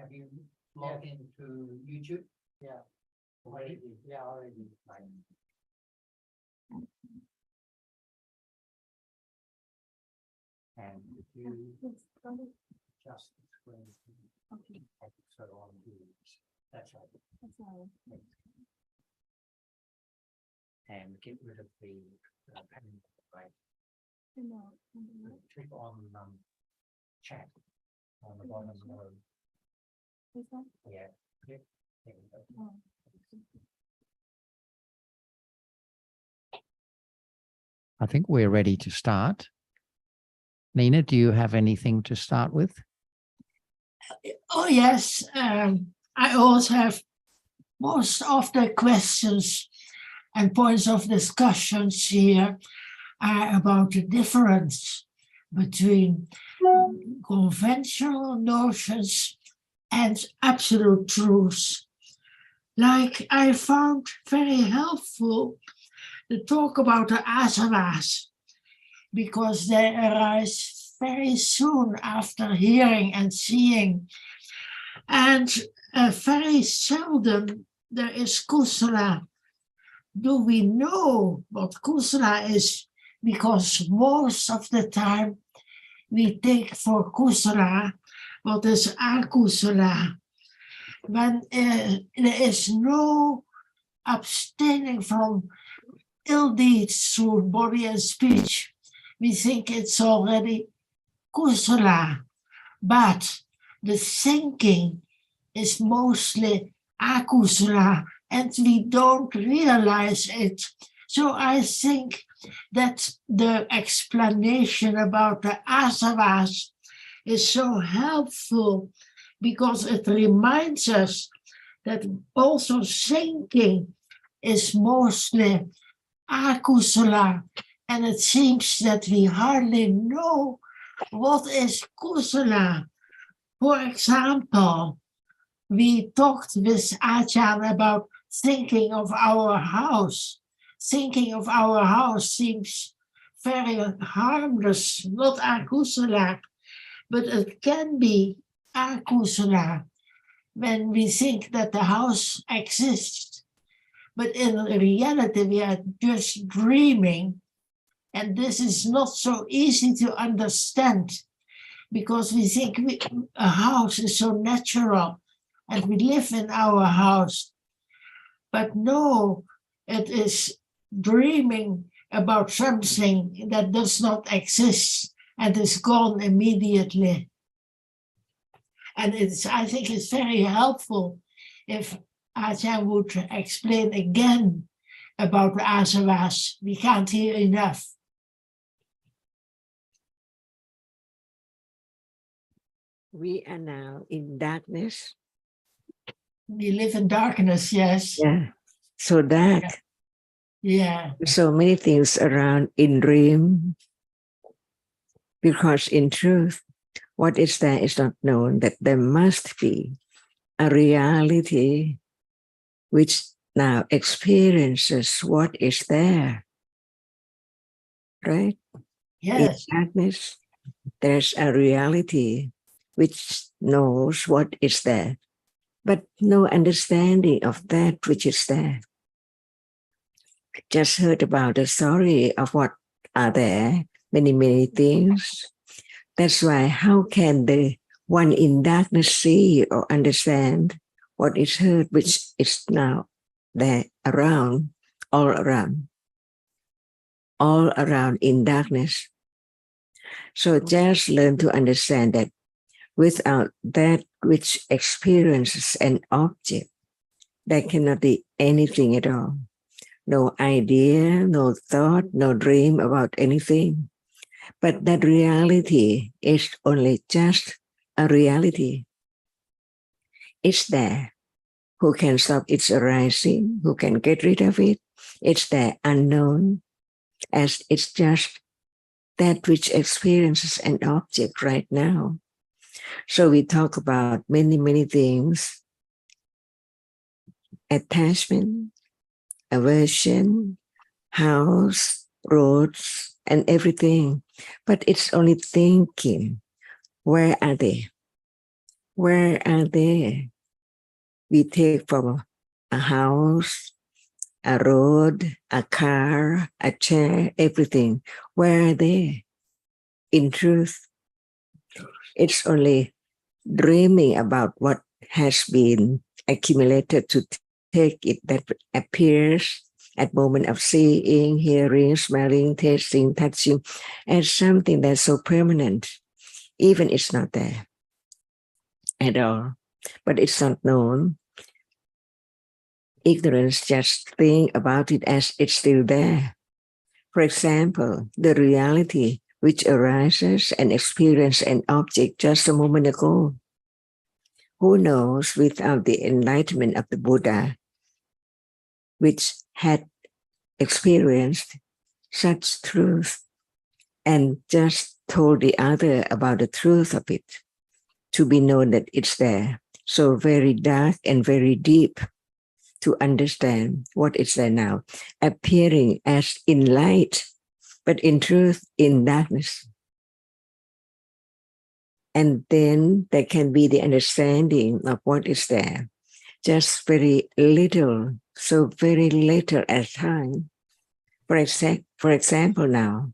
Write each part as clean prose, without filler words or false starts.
Have you logged into YouTube? Yeah. Already? Yeah, already. Right. And if you just explain Okay, so on the that's right. that's all. And get rid of the pen, right? No, Click on chat on the bottom row. is that? Yeah. Click. There we go. Oh. I think we're ready to start. Nina, do you have anything to start with? Oh, yes. I also have most of the questions and points of discussions here are about the difference between conventional notions and absolute truths. Like I found very helpful to talk about the asanas, because they arise very soon after hearing and seeing. And very seldom there is kusala. Do we know what kusala is? Because most of the time we take for kusala what is akusala. When there is no abstaining from ill deeds through body and speech, we think it's already kusala. But the thinking is mostly akusala, and we don't realize it. So I think that the explanation about the asanas is so helpful, because it reminds us that also thinking is mostly akusala, and it seems that we hardly know what is kusala. For example, we talked with Ajahn about thinking of our house. Thinking of our house seems very harmless, not akusala, but it can be akusala when we think that the house exists. But in reality, we are just dreaming. And this is not so easy to understand, because we think a house is so natural and we live in our house. But no, it is dreaming about something that does not exist and is gone immediately. And I think it's very helpful if Ajahn would explain again about the asanas. We can't hear enough. We are now in darkness. We live in darkness, yes. Yeah. So dark. Yeah. So many things around in dream. Because in truth, what is there is not known, that there must be a reality which now experiences what is there. Right? Yes. In darkness, there's a reality which knows what is there, but no understanding of that which is there. Just heard about the story of what are there, many things. That's why how can the one in darkness see or understand what is heard, which is now there around, all around in darkness. So just learn to understand that without that which experiences an object, there cannot be anything at all. No idea, no thought, no dream about anything. But that reality is only just a reality. It's there. Who can stop its arising? Who can get rid of it? It's there, unknown, as it's just that which experiences an object right now. So we talk about many things. Attachment, aversion, house, roads, and everything. But it's only thinking. Where are they? Where are they? We take from a house, a road, a car, a chair, everything. Where are they? In truth, it's only dreaming about what has been accumulated to take it that appears at moment of seeing, hearing, smelling, tasting, touching, as something that's so permanent, even it's not there at all, but it's not known. Ignorance just think about it as it's still there. For example, the reality which arises and experience an object just a moment ago. Who knows, without the enlightenment of the Buddha, which had experienced such truth and just told the other about the truth of it, to be known that it's there. So very dark and very deep to understand what is there now, appearing as in light, but in truth in darkness. And then there can be the understanding of what is there. Just very little, so very little at a time. For example, now,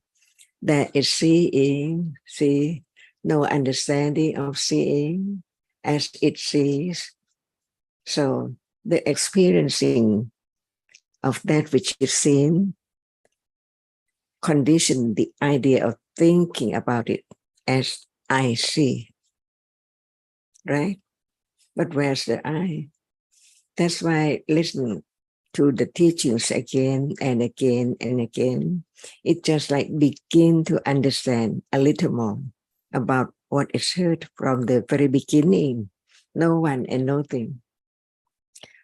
there is seeing, see, no understanding of seeing as it sees. So the experiencing of that which is seen condition the idea of thinking about it as I see, right? But where's the I? That's why listen to the teachings again and again and again. It just like begin to understand a little more about what is heard from the very beginning. No one and nothing.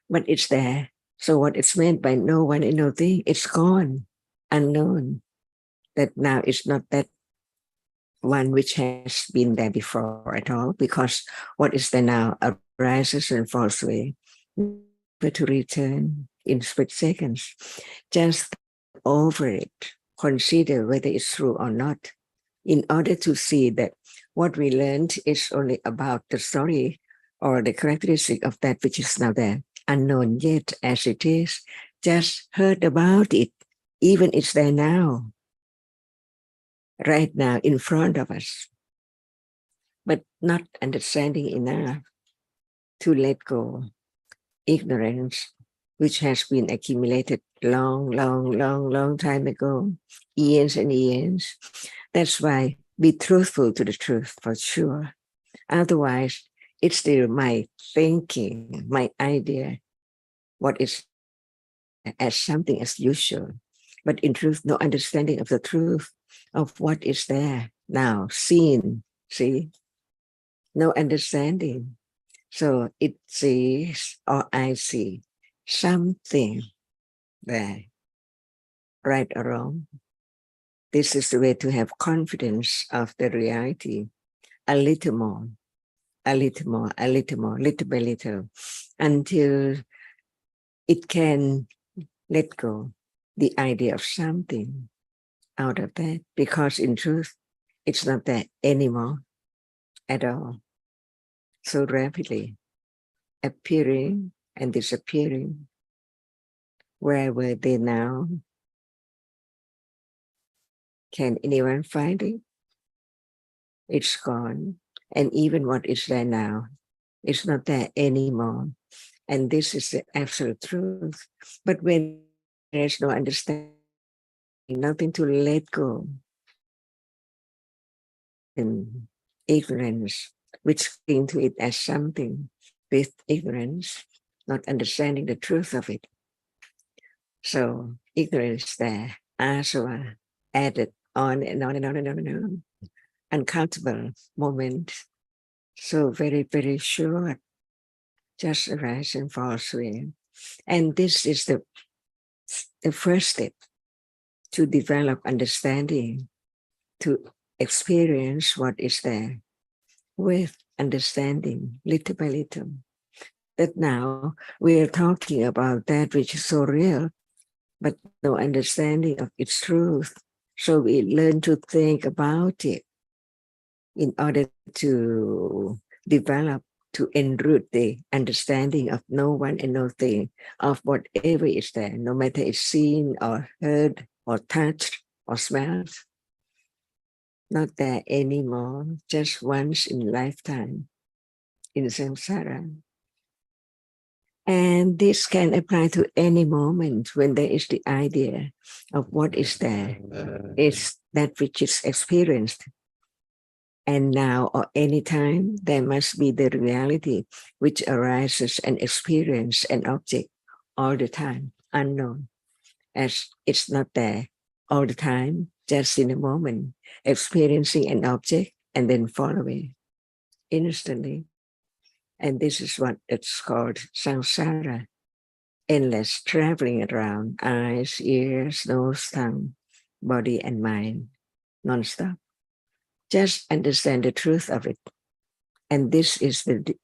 But it's there. So what it's meant by no one and nothing, it's gone, unknown. That now it's not that one which has been there before at all, because what is there now arises and falls away, never to return in split seconds. Just over it, consider whether it's true or not, in order to see that what we learned is only about the story or the characteristic of that which is now there, unknown yet as it is, just heard about it, even it's there now, right now in front of us, but not understanding enough to let go. Ignorance, which has been accumulated long time ago, years and years. That's why be truthful to the truth for sure. Otherwise, it's still my thinking, my idea, what is as something as usual. But in truth, no understanding of the truth of what is there now, seen, see? No understanding. So it sees or I see something there, right or wrong. This is the way to have confidence of the reality, a little more, a little more, a little more, little by little, until it can let go the idea of something out of that, because in truth, it's not there anymore at all. So rapidly appearing and disappearing. Where were they now? Can anyone find it? It's gone. And even what is there now, it's not there anymore. And this is the absolute truth. But when there's no understanding, nothing to let go, and ignorance, which cling to it as something, with ignorance, not understanding the truth of it. So ignorance there, asava, added on and on and on and on and on. Uncountable moment, so very short, just arise and fall away. And this is the first step to develop understanding, to experience what is there with understanding, little by little. That now we are talking about that which is so real, but no understanding of its truth. So we learn to think about it in order to develop, to enroot the understanding of no one and no thing, of whatever is there, no matter it's seen or heard or touched or smelled. Not there anymore, just once in lifetime in samsara. And this can apply to any moment when there is the idea of what is there. It's that which is experienced. And now or any time, there must be the reality which arises and experience an object all the time, unknown, as it's not there all the time, just in a moment, experiencing an object and then fall away instantly. And this is what it's called samsara, endless traveling around eyes, ears, nose, tongue, body, and mind, non-stop. Just understand the truth of it. And this is the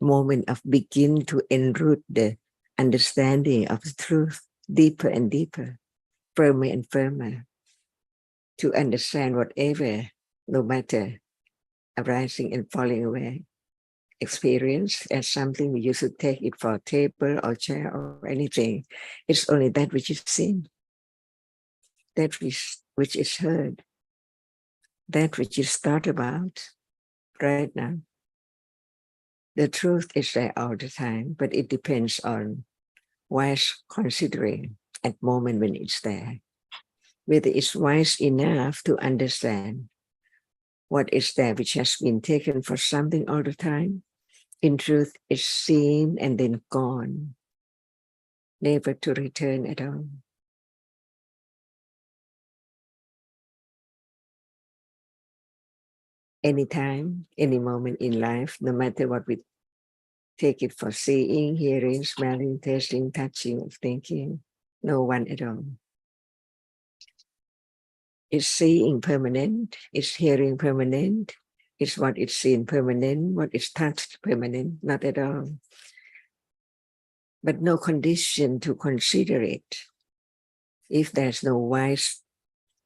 moment of begin to enroot the understanding of the truth deeper and deeper, firmer and firmer, to understand whatever, no matter arising and falling away, experience as something you should take it for a table or chair or anything. It's only that which is seen, that which is heard, that which is thought about right now. The truth is there all the time, but it depends on wise considering at the moment when it's there. Whether it's wise enough to understand what is there which has been taken for something all the time, in truth is seen and then gone, never to return at all. Anytime, any moment in life, no matter what we take it for seeing, hearing, smelling, tasting, touching, thinking, no one at all. Is seeing permanent? Is hearing permanent? Is what is seen permanent? What is touched permanent? Not at all. But no condition to consider it. If there's no wise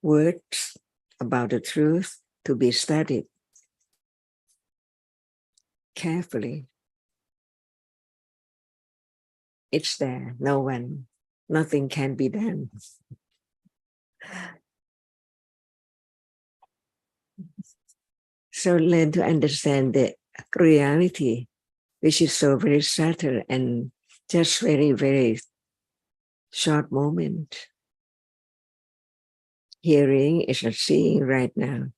words about the truth to be studied carefully, it's there. No one, nothing can be done. So learn to understand the reality, which is so very subtle and just very, very short moment. Hearing is not seeing right now.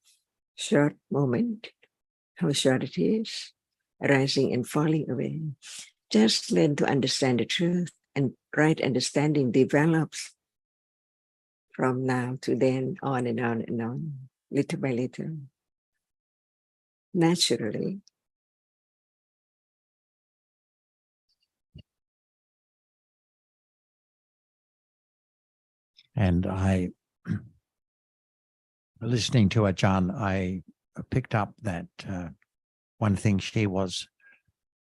Short moment, how short it is, rising and falling away. Just learn to understand the truth, and right understanding develops from now to then, on and on and on, little by little. Naturally. And listening to Ajahn, I picked up that one thing she was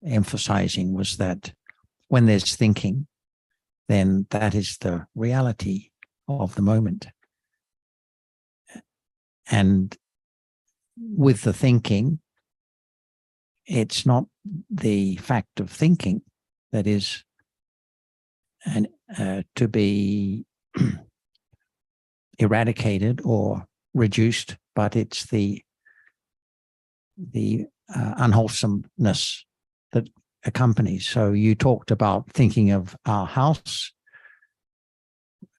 emphasizing was that when there's thinking, then that is the reality of the moment. And with the thinking, it's not the fact of thinking that is to be eradicated or reduced, but it's the unwholesomeness that accompanies. So you talked about thinking of our house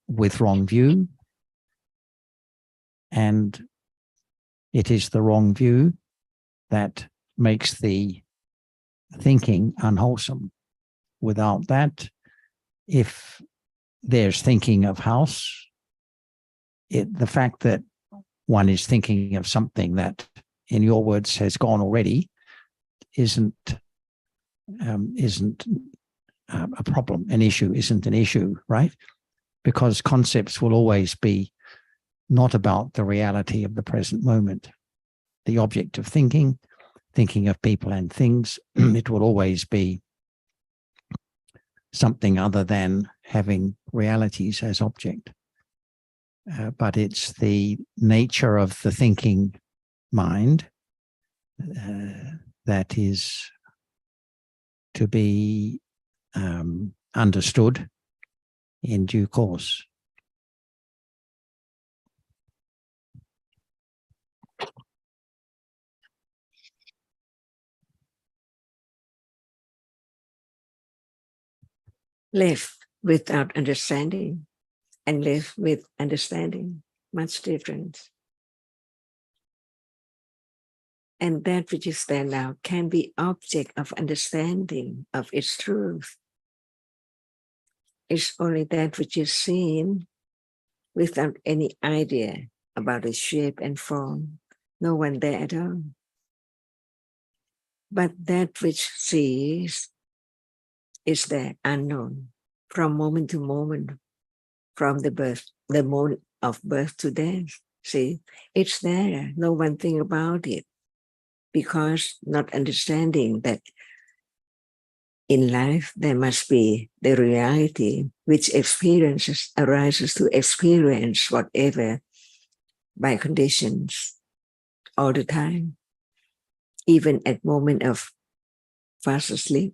with wrong view, and it is the wrong view that makes the thinking unwholesome. Without that, if there's thinking of house, the fact that one is thinking of something that, in your words, has gone already, isn't a problem. An issue isn't an issue, right? Because concepts will always be not about the reality of the present moment. The object of thinking of people and things, it will always be something other than having realities as object. But it's the nature of the thinking mind that is to be understood in due course. Live without understanding and live with understanding, much different. And that which is there now can be object of understanding of its truth. It's only that which is seen without any idea about its shape and form. No one there at all. But that which sees is there unknown from moment to moment, from the moment of birth to death. See, it's there. No one thing about it. Because not understanding that in life there must be the reality which arises to experience whatever by conditions all the time. Even at moment of fast asleep,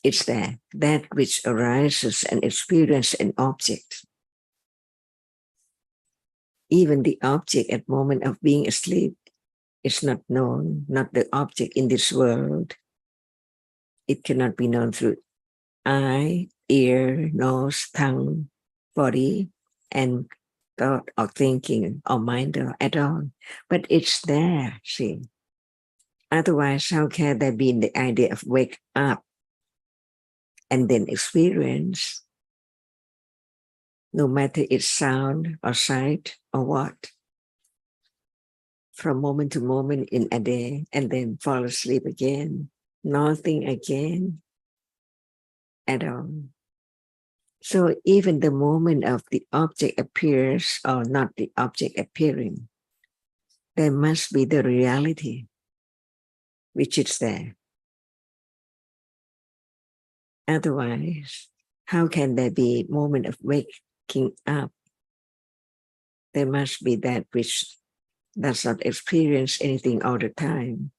it's there. That which arises and experiences an object. Even the object at moment of being asleep is not known, not the object in this world. It cannot be known through eye, ear, nose, tongue, body, and thought or thinking or mind at all. But it's there, see. Otherwise, how can there be the idea of wake up and then experience, no matter it's sound or sight or what, from moment to moment in a day, and then fall asleep again, nothing again at all. So even the moment of the object appears or not the object appearing, there must be the reality which is there. Otherwise, how can there be a moment of waking up? There must be that which does not experience anything all the time.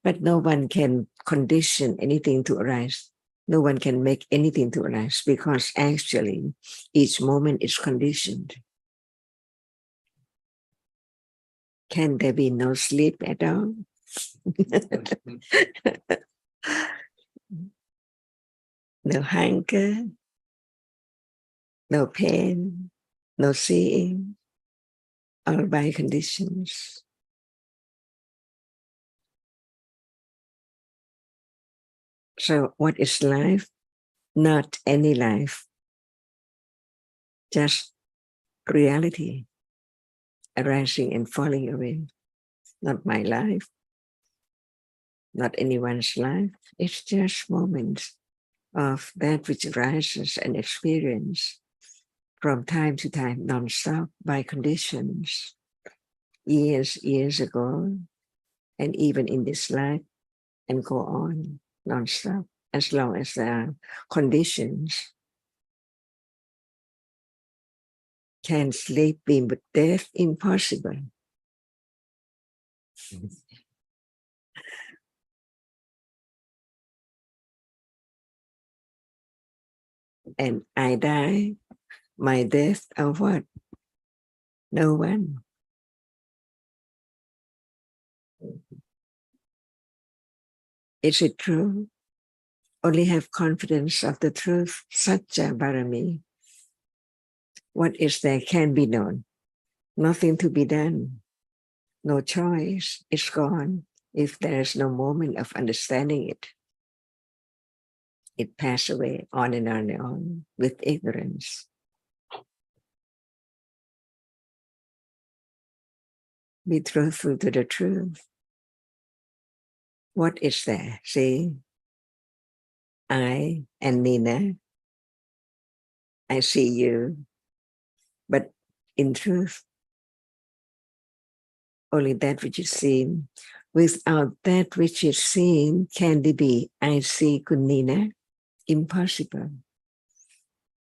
But no one can condition anything to arise. No one can make anything to arise because actually each moment is conditioned. Can there be no sleep at all? No hunger, no pain, no seeing, all by conditions. So what is life? Not any life, just reality arising and falling away. Not my life, not anyone's life. It's just moments of that which arises and experience from time to time, non-stop by conditions, years ago, and even in this life, and go on non-stop as long as there are conditions. Can sleep be with death? Impossible. And I die, my death of what? No one. Is it true? Only have confidence of the truth, Satya Barami. What is there can be known. Nothing to be done. No choice. It's gone. If there's no moment of understanding it, it passes away on and on and on with ignorance. Be truthful to the truth. What is there? See, I and Nina, I see you, but in truth, only that which is seen. Without that which is seen, can there be I see Kunina? Impossible.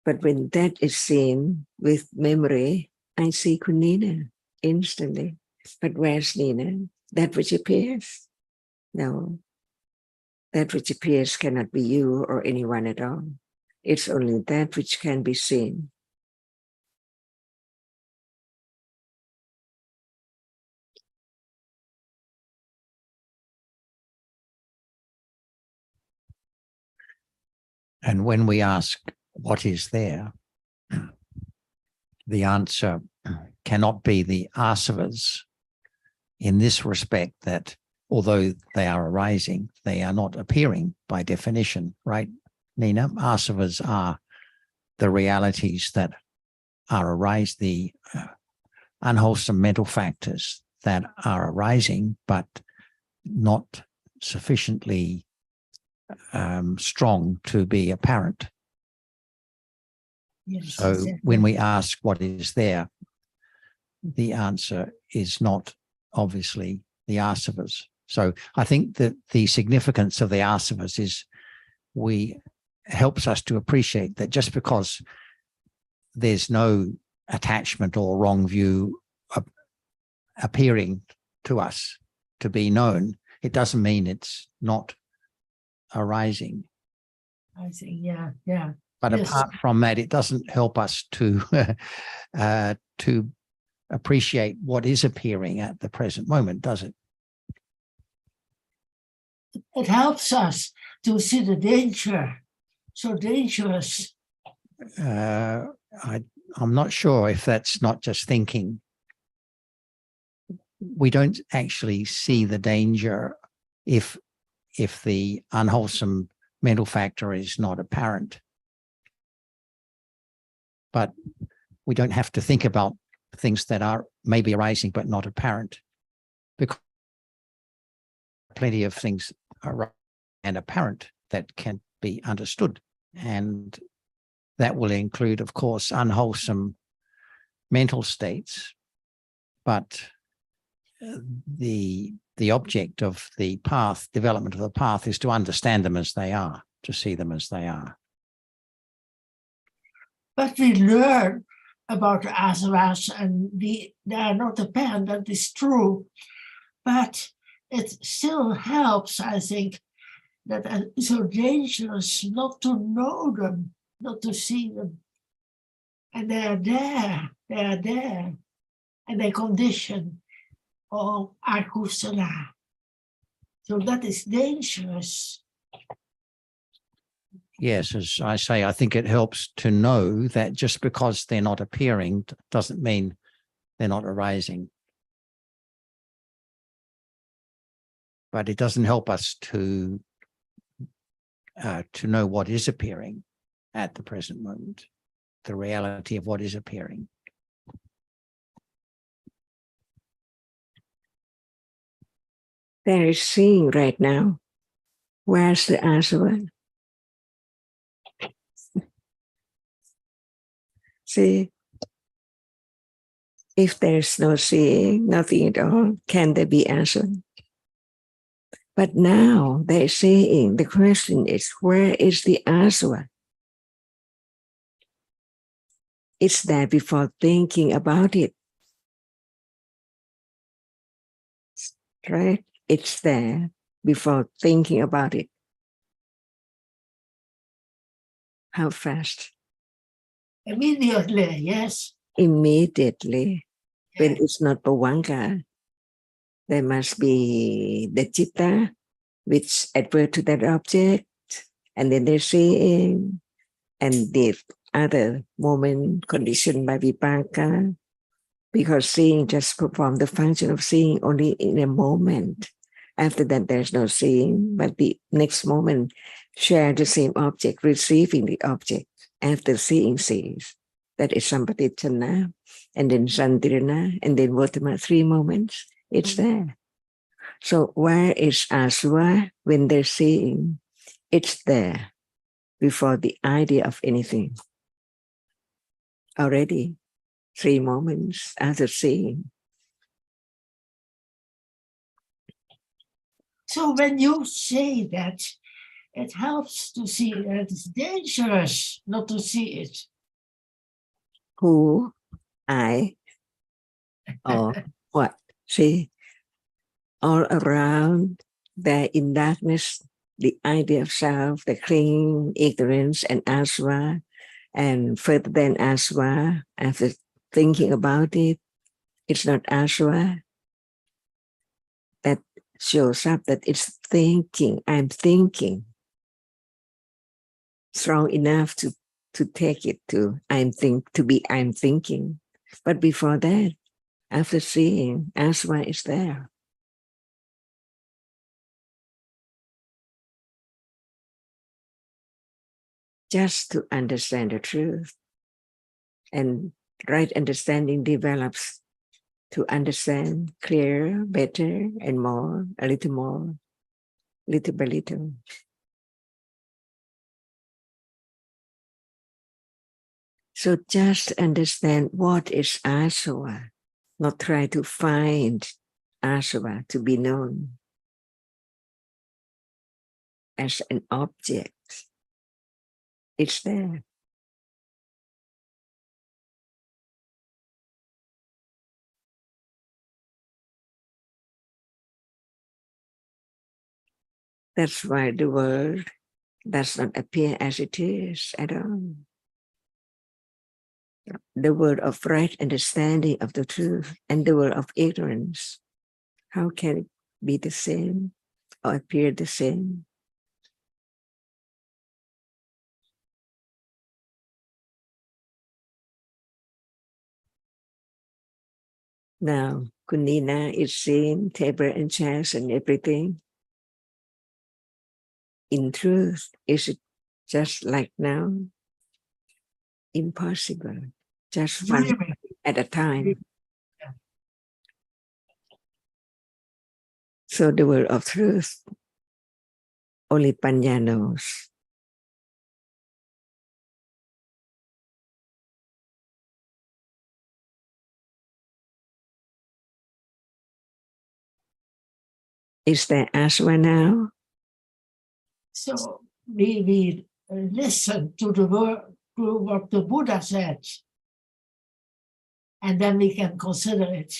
But when that is seen with memory, I see Kunina instantly. But where's Nina? That which appears? No. That which appears cannot be you or anyone at all. It's only that which can be seen. And when we ask what is there, the answer cannot be the asavas in this respect, that although they are arising, they are not appearing by definition, right, Nina? Asavas are the realities that are arising, the unwholesome mental factors that are arising, but not sufficiently strong to be apparent. Yes, So exactly. when we ask what is there, the answer is not obviously the asavas. So I think that the significance of the asavas is helps us to appreciate that just because there's no attachment or wrong view appearing to us to be known, it doesn't mean it's not arising. I think, yeah. But Yes. apart from that, it doesn't help us to to appreciate what is appearing at the present moment, does it? It helps us to see the danger. So dangerous. I'm not sure if that's not just thinking. We don't actually see the danger if the unwholesome mental factor is not apparent. But we don't have to think about things that are maybe arising but not apparent, because plenty of things are and apparent that can be understood, and that will include, of course, unwholesome mental states. But the object of the path, development of the path, is to understand them as they are, to see them as they are. But we learn about the asavas and they are not apparent, that is true. But it still helps, I think, that it's so dangerous not to know them, not to see them. And they are there, and they condition all akusala. So that is dangerous. Yes, as I say, I think it helps to know that just because they're not appearing doesn't mean they're not arising. But it doesn't help us to know what is appearing at the present moment, the reality of what is appearing. There is seeing right now. Where's the asava? See, if there's no seeing, nothing at all, can there be asava? But now they're seeing. The question is, where is the asava? It's there before thinking about it. Right? It's there before thinking about it. How fast? Immediately, yes. Immediately. When Yeah. it's not Pawanka, there must be the chitta, which advert to that object, and then they're seeing, and the other moment conditioned by vipaka, because seeing just perform the function of seeing only in a moment. After that, there's no seeing, but the next moment share the same object, receiving the object after seeing sees. That is sampatichana, and then santirana, and then Vatama, 3 moments. It's there. So where is asava when they're seeing? It's there before the idea of anything. Already 3 moments after seeing. So when you say that, it helps to see that it's dangerous not to see it. Who? I? Or what? See? All around, there in darkness, the idea of self, the clinging, ignorance, and aswa, and further than aswa, after thinking about it, it's not aswa that shows up, that it's thinking. I'm thinking. Strong enough to take it to I'm thinking. But before that, after seeing, aswa is there. Just to understand the truth. And right understanding develops to understand clearer, better, and more, a little more, little by little. So just understand what is asava, not try to find asava to be known as an object. It's there. That's why the world does not appear as it is at all. The world of right understanding of the truth and the world of ignorance, how can it be the same or appear the same? Now, Kunina is seeing table and chairs and everything. In truth, is it just like now? Impossible. Just one at a time. So the world of truth, only Panya knows. Is there aswa now? So we listen to the word, to what the Buddha said, and then we can consider it.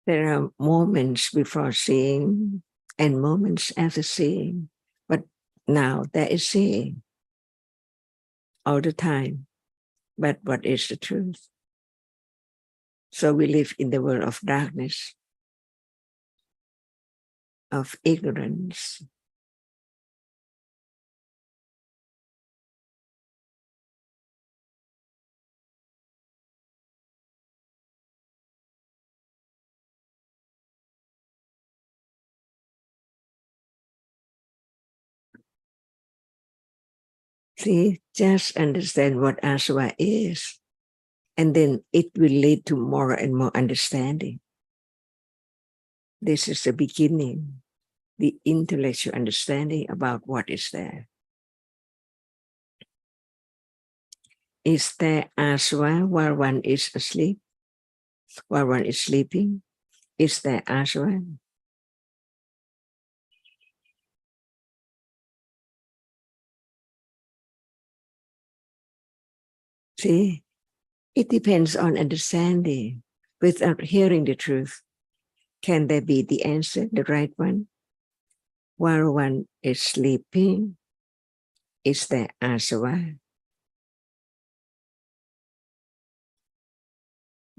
There are moments before seeing and moments after seeing, but now there is seeing all the time. But what is the truth? So we live in the world of darkness, of ignorance. See, just understand what asava is, and then it will lead to more and more understanding. This is the beginning, the intellectual understanding about what is there. Is there asava while one is asleep? While one is sleeping? Is there asava? See, it depends on understanding. Without hearing the truth, can there be the answer, the right one? While one is sleeping, is there asava?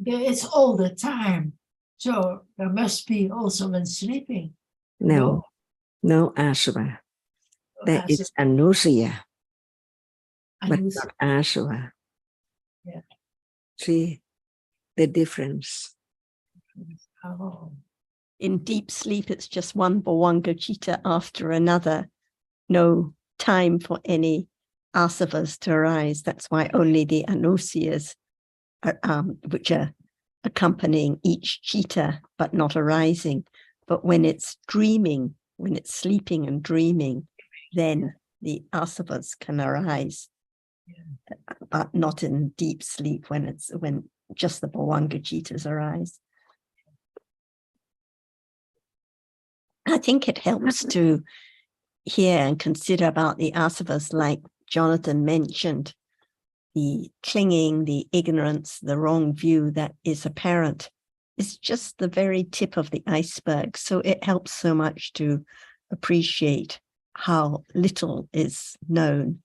It's all the time. So there must be also when sleeping. No asava. There is anusia, but not asava. Yeah. See the difference. Oh. In deep sleep, it's just one bhavanga after another. No time for any asavas to arise. That's why only the anusyas, which are accompanying each chitta, but not arising. But when it's dreaming, when it's sleeping and dreaming, then the asavas can arise. But not in deep sleep when just the bhavanga chittas arise. I think it helps to hear and consider about the asavas, like Jonathan mentioned, the clinging, the ignorance, the wrong view that is apparent. It's just the very tip of the iceberg. So it helps so much to appreciate how little is known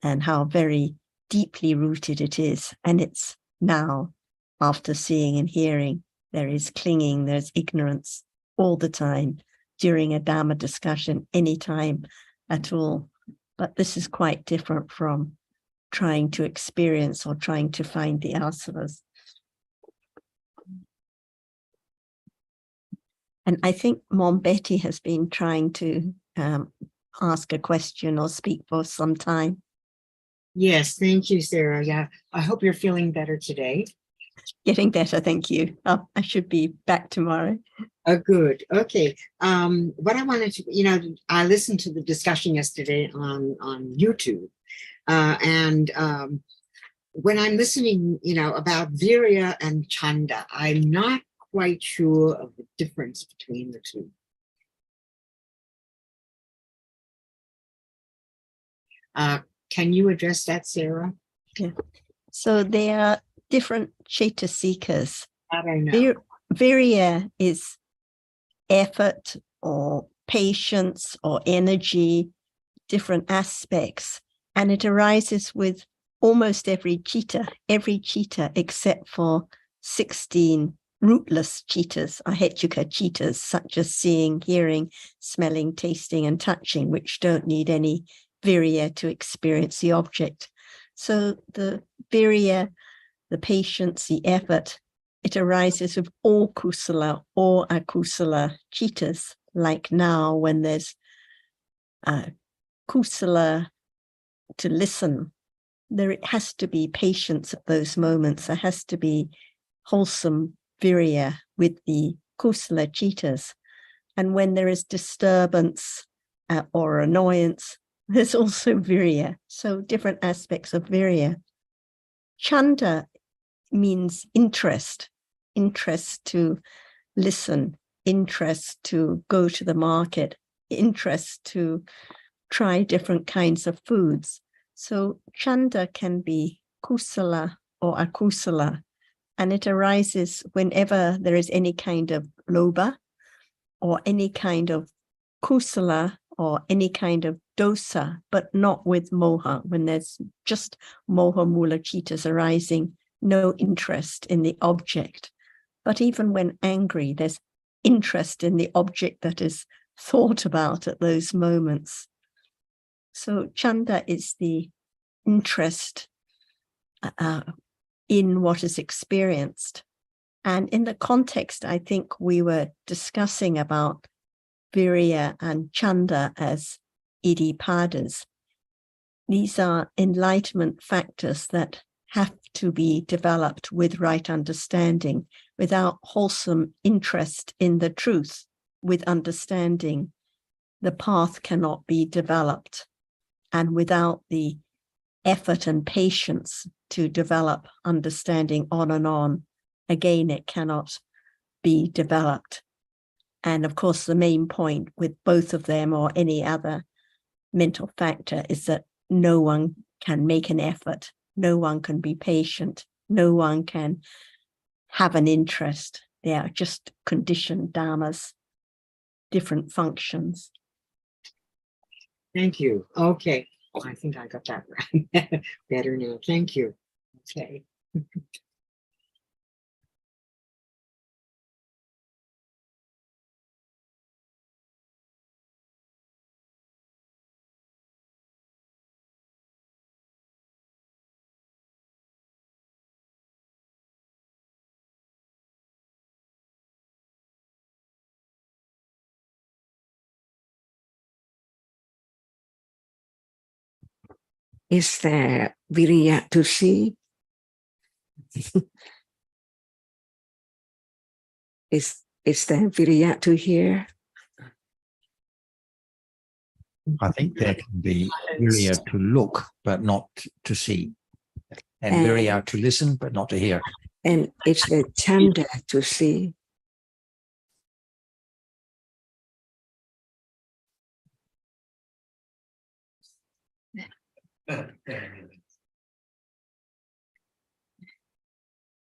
and how very deeply rooted it is. And it's now, after seeing and hearing, there is clinging, there's ignorance all the time during a Dhamma discussion, anytime at all. But this is quite different from trying to experience or trying to find the asavas. And I think Mom Betty has been trying to ask a question or speak for some time. Yes, thank you, Sarah. Yeah, I hope you're feeling better today. Getting better, thank you. Oh, I should be back tomorrow. Good. Okay. What I wanted to, I listened to the discussion yesterday on YouTube, and when I'm listening, about virya and chanda, I'm not quite sure of the difference between the two. Can you address that, Sarah? Yeah. So there are different cetasikas. I don't know. Virya is effort or patience or energy, different aspects, and it arises with almost every citta except for 16 rootless cittas, ahetuka cittas, such as seeing, hearing, smelling, tasting, and touching, which don't need any virya to experience the object. So the virya, the patience, the effort, it arises with all kusala or akusala cittas, like now when there's kusala to listen, there has to be patience at those moments. There has to be wholesome virya with the kusala cittas. And when there is disturbance or annoyance, there's also virya. So different aspects of virya. Chanda means interest to listen, interest to go to the market, interest to try different kinds of foods. So chanda can be kusala or akusala, and it arises whenever there is any kind of lobha or any kind of kusala or any kind of dosa, but not with moha. When there's just moha mula cittas arising, no interest in the object. But even when angry, there's interest in the object that is thought about at those moments. So chanda is the interest in what is experienced. And in the context, I think we were discussing about virya and chanda as iddhipadas. These are enlightenment factors that have to be developed with right understanding. Without wholesome interest in the truth, with understanding, the path cannot be developed. And without the effort and patience to develop understanding on and on, again, it cannot be developed. And of course, the main point with both of them or any other mental factor is that no one can make an effort. No one can be patient. No one can have an interest. They are just conditioned dharmas, different functions. Thank you. Okay. I think I got that right. Better now. Thank you. Okay. Is there virya to see? Is there virya to hear? I think there can be virya to look, but not to see. And virya to listen, but not to hear. And is there chanda to see?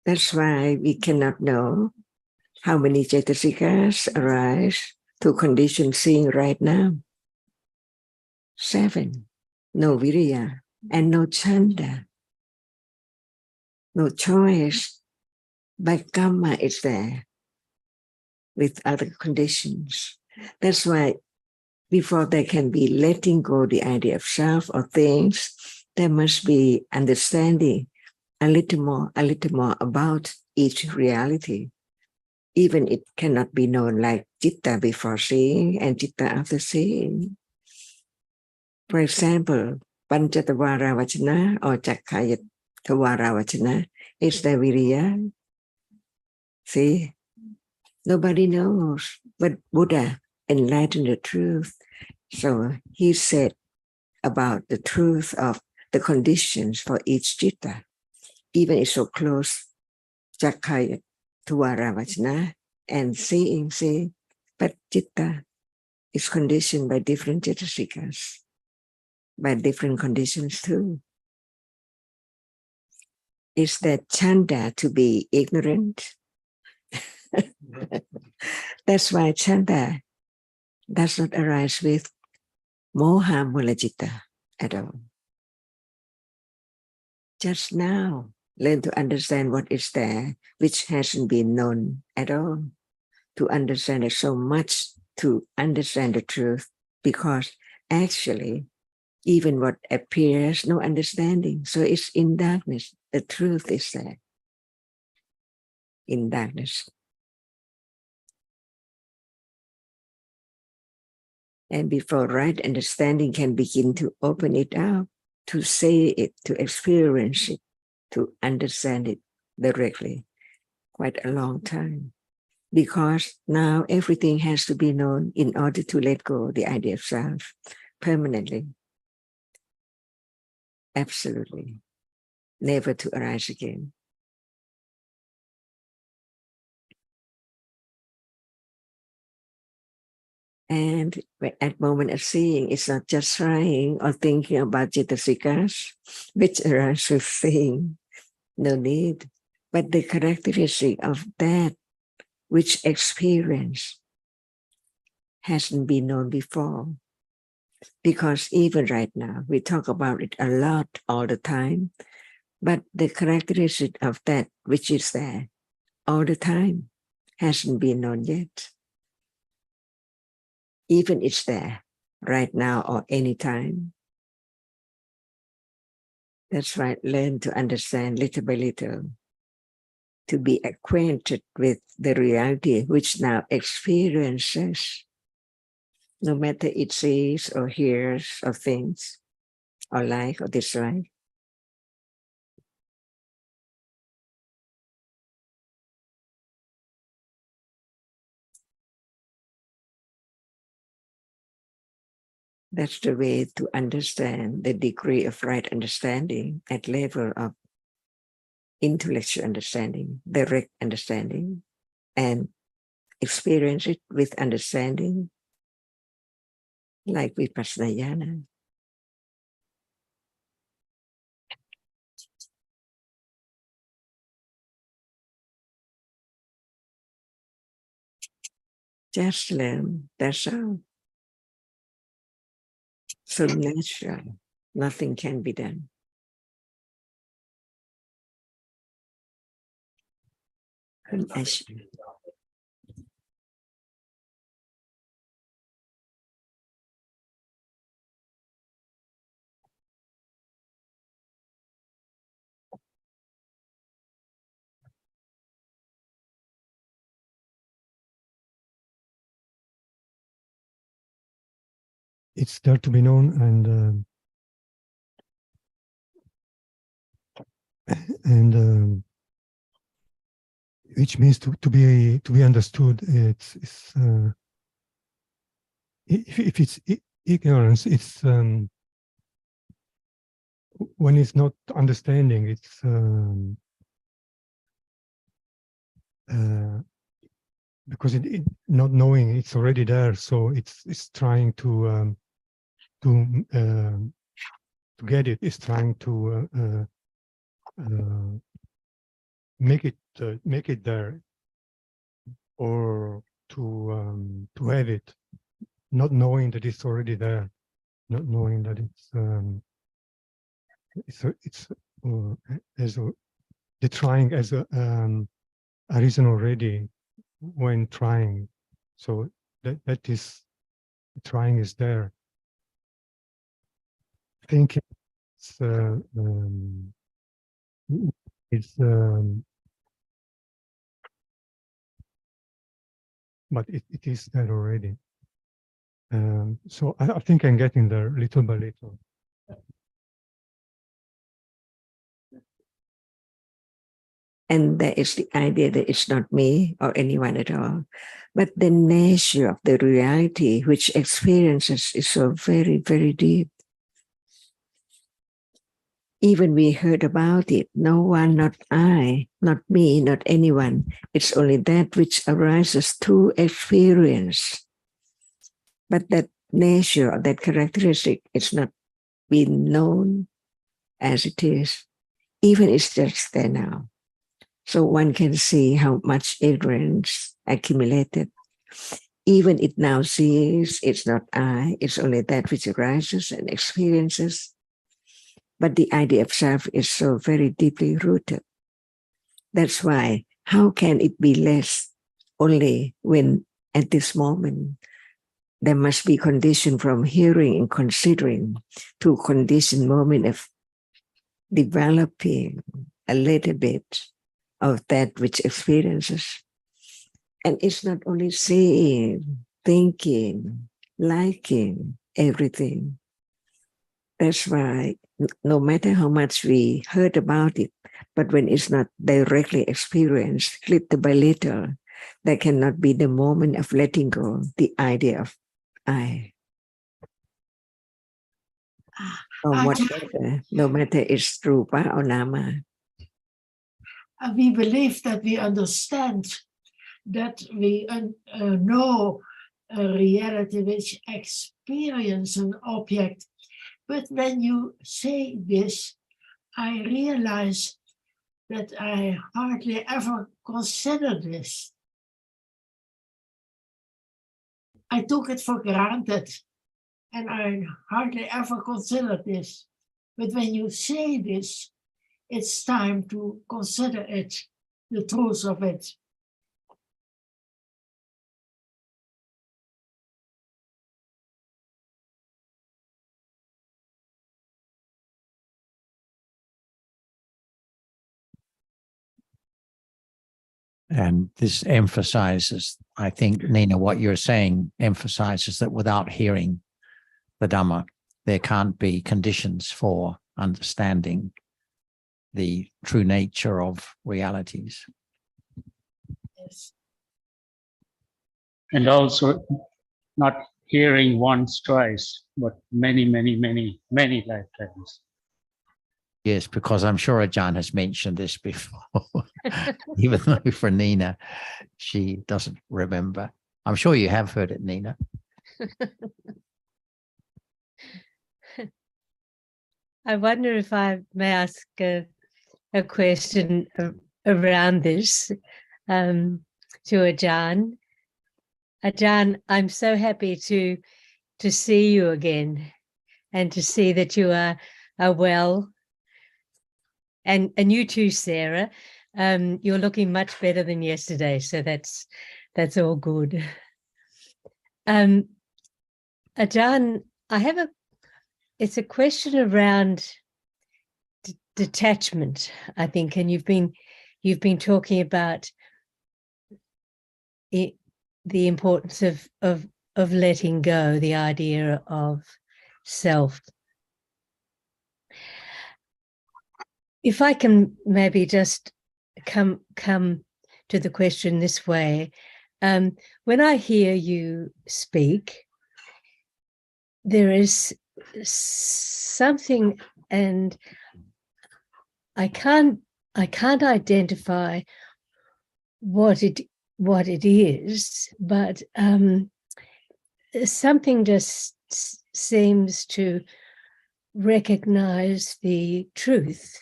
That's why we cannot know how many Chaitasikas arise to condition seeing right now. 7. No Viriya and no Chanda. No choice. But Karma is there with other conditions. That's why before there can be letting go the idea of self or things, there must be understanding a little more about each reality. Even it cannot be known like Chitta before seeing and Chitta after seeing. For example, Panchatavara Vachana or Chakkayatavara Vachana is the Viriya. See, nobody knows, but Buddha enlightened the truth. So he said about the truth of the conditions for each Chitta. Even it's so close, Chakkayatavara Vachana and seeing, but Chitta is conditioned by different Chaitasikas, by different conditions too. Is that Chanda to be ignorant? That's why Chanda does not arise with Moha Mula Citta at all. Just now, learn to understand what is there, which hasn't been known at all. To understand it so much, to understand the truth, because actually, even what appears, no understanding. So it's in darkness. The truth is there. In darkness. And before right understanding can begin to open it up, to say it, to experience it, to understand it directly, quite a long time. Because now everything has to be known in order to let go the idea of self permanently. Absolutely. Never to arise again. And at moment of seeing, it's not just trying or thinking about Chaitasikas, which arise with seeing. No need. But the characteristic of that which experience hasn't been known before. Because even right now, we talk about it a lot all the time, but the characteristic of that which is there all the time hasn't been known yet. Even it's there right now or anytime. That's right, learn to understand little by little, to be acquainted with the reality which now experiences, no matter it sees or hears or thinks, or like or dislike. That's the way to understand the degree of right understanding at level of intellectual understanding, direct understanding, and experience it with understanding, like Vipassana Jnana. Just learn, that's all. So natural, nothing can be done. It's there to be known, and which means to be understood. It's if it's ignorance, it's when it's not understanding, it's because it not knowing, it's already there, so it's trying to get it is trying to make it there, or to have it, not knowing that it's already there, not knowing that it's as the trying as a reason already when trying, so that is trying is there. Thinking but it is there already. So I think I'm getting there little by little. And there is the idea that it's not me or anyone at all, but the nature of the reality which experiences is so very, very deep. Even we heard about it, no one, not I, not me, not anyone. It's only that which arises through experience. But that nature, that characteristic, it's not been known as it is. Even it's just there now. So one can see how much ignorance accumulated. Even it now sees it's not I, it's only that which arises and experiences. But the idea of self is so very deeply rooted. That's why, how can it be less only when at this moment there must be condition from hearing and considering to condition moment of developing a little bit of that which experiences. And it's not only seeing, thinking, liking, everything. That's why no matter how much we heard about it, but when it's not directly experienced, little by little, there cannot be the moment of letting go the idea of I. Or whatever, no matter it's rupa or nama. We believe that we understand, that we know a reality which experience an object. But when you say this, I realize that I hardly ever consider this. I took it for granted, and I hardly ever considered this. But when you say this, it's time to consider it, the truth of it. And this emphasizes, I think, Nina, what you're saying emphasizes that without hearing the Dhamma, there can't be conditions for understanding the true nature of realities. Yes. And also not hearing once, twice, but many, many, many, many lifetimes. Yes, because I'm sure Ajahn has mentioned this before, even though for Nina, she doesn't remember. I'm sure you have heard it, Nina. I wonder if I may ask a question around this to Ajahn. Ajahn, I'm so happy to see you again and to see that you are well. And you too, Sarah. You're looking much better than yesterday, so that's all good. Ajahn, it's a question around detachment, I think, and you've been talking about the importance of letting go, the idea of self. If I can maybe just come to the question this way, when I hear you speak, there is something, and I can't identify what it is, but something just seems to recognize the truth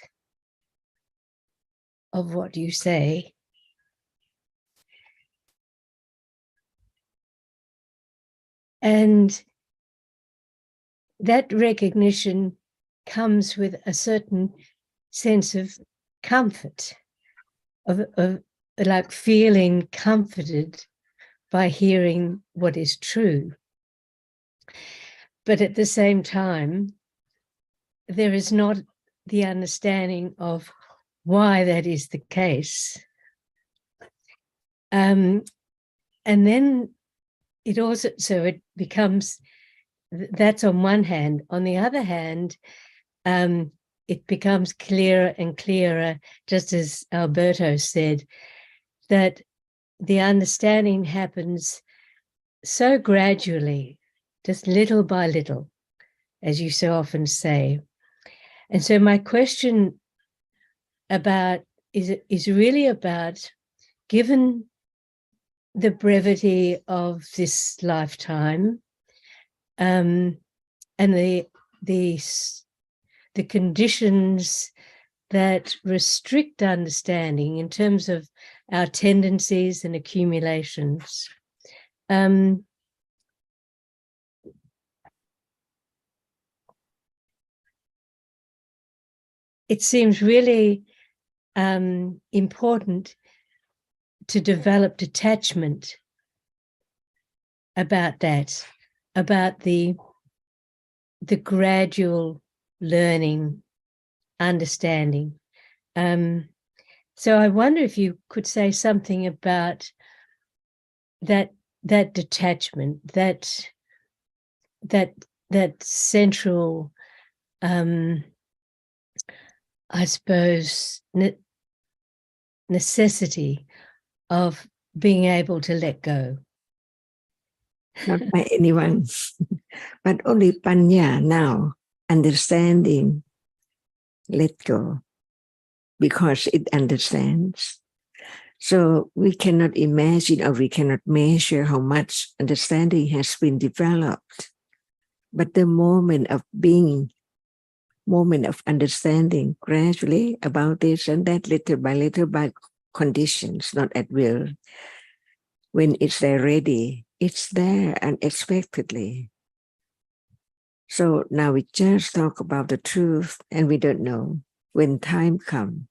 of what you say. And that recognition comes with a certain sense of comfort, of like feeling comforted by hearing what is true. But at the same time, there is not the understanding of why that is the case. And then it also, so it becomes, that's on one hand. On the other hand, it becomes clearer and clearer, just as Alberto said, that the understanding happens so gradually, just little by little, as you so often say. And so my question about is really about, given the brevity of this lifetime, and the conditions that restrict understanding in terms of our tendencies and accumulations. It seems really important to develop detachment about that, about the gradual learning, understanding. So I wonder if you could say something about that detachment, that central, I suppose, necessity of being able to let go. Not by anyone, but only panya now, understanding, let go, because it understands. So we cannot imagine or we cannot measure how much understanding has been developed. But the moment of being, moment of understanding gradually about this and that, little by conditions, not at will. When it's there ready, it's there unexpectedly. So now we just talk about the truth and we don't know when time comes,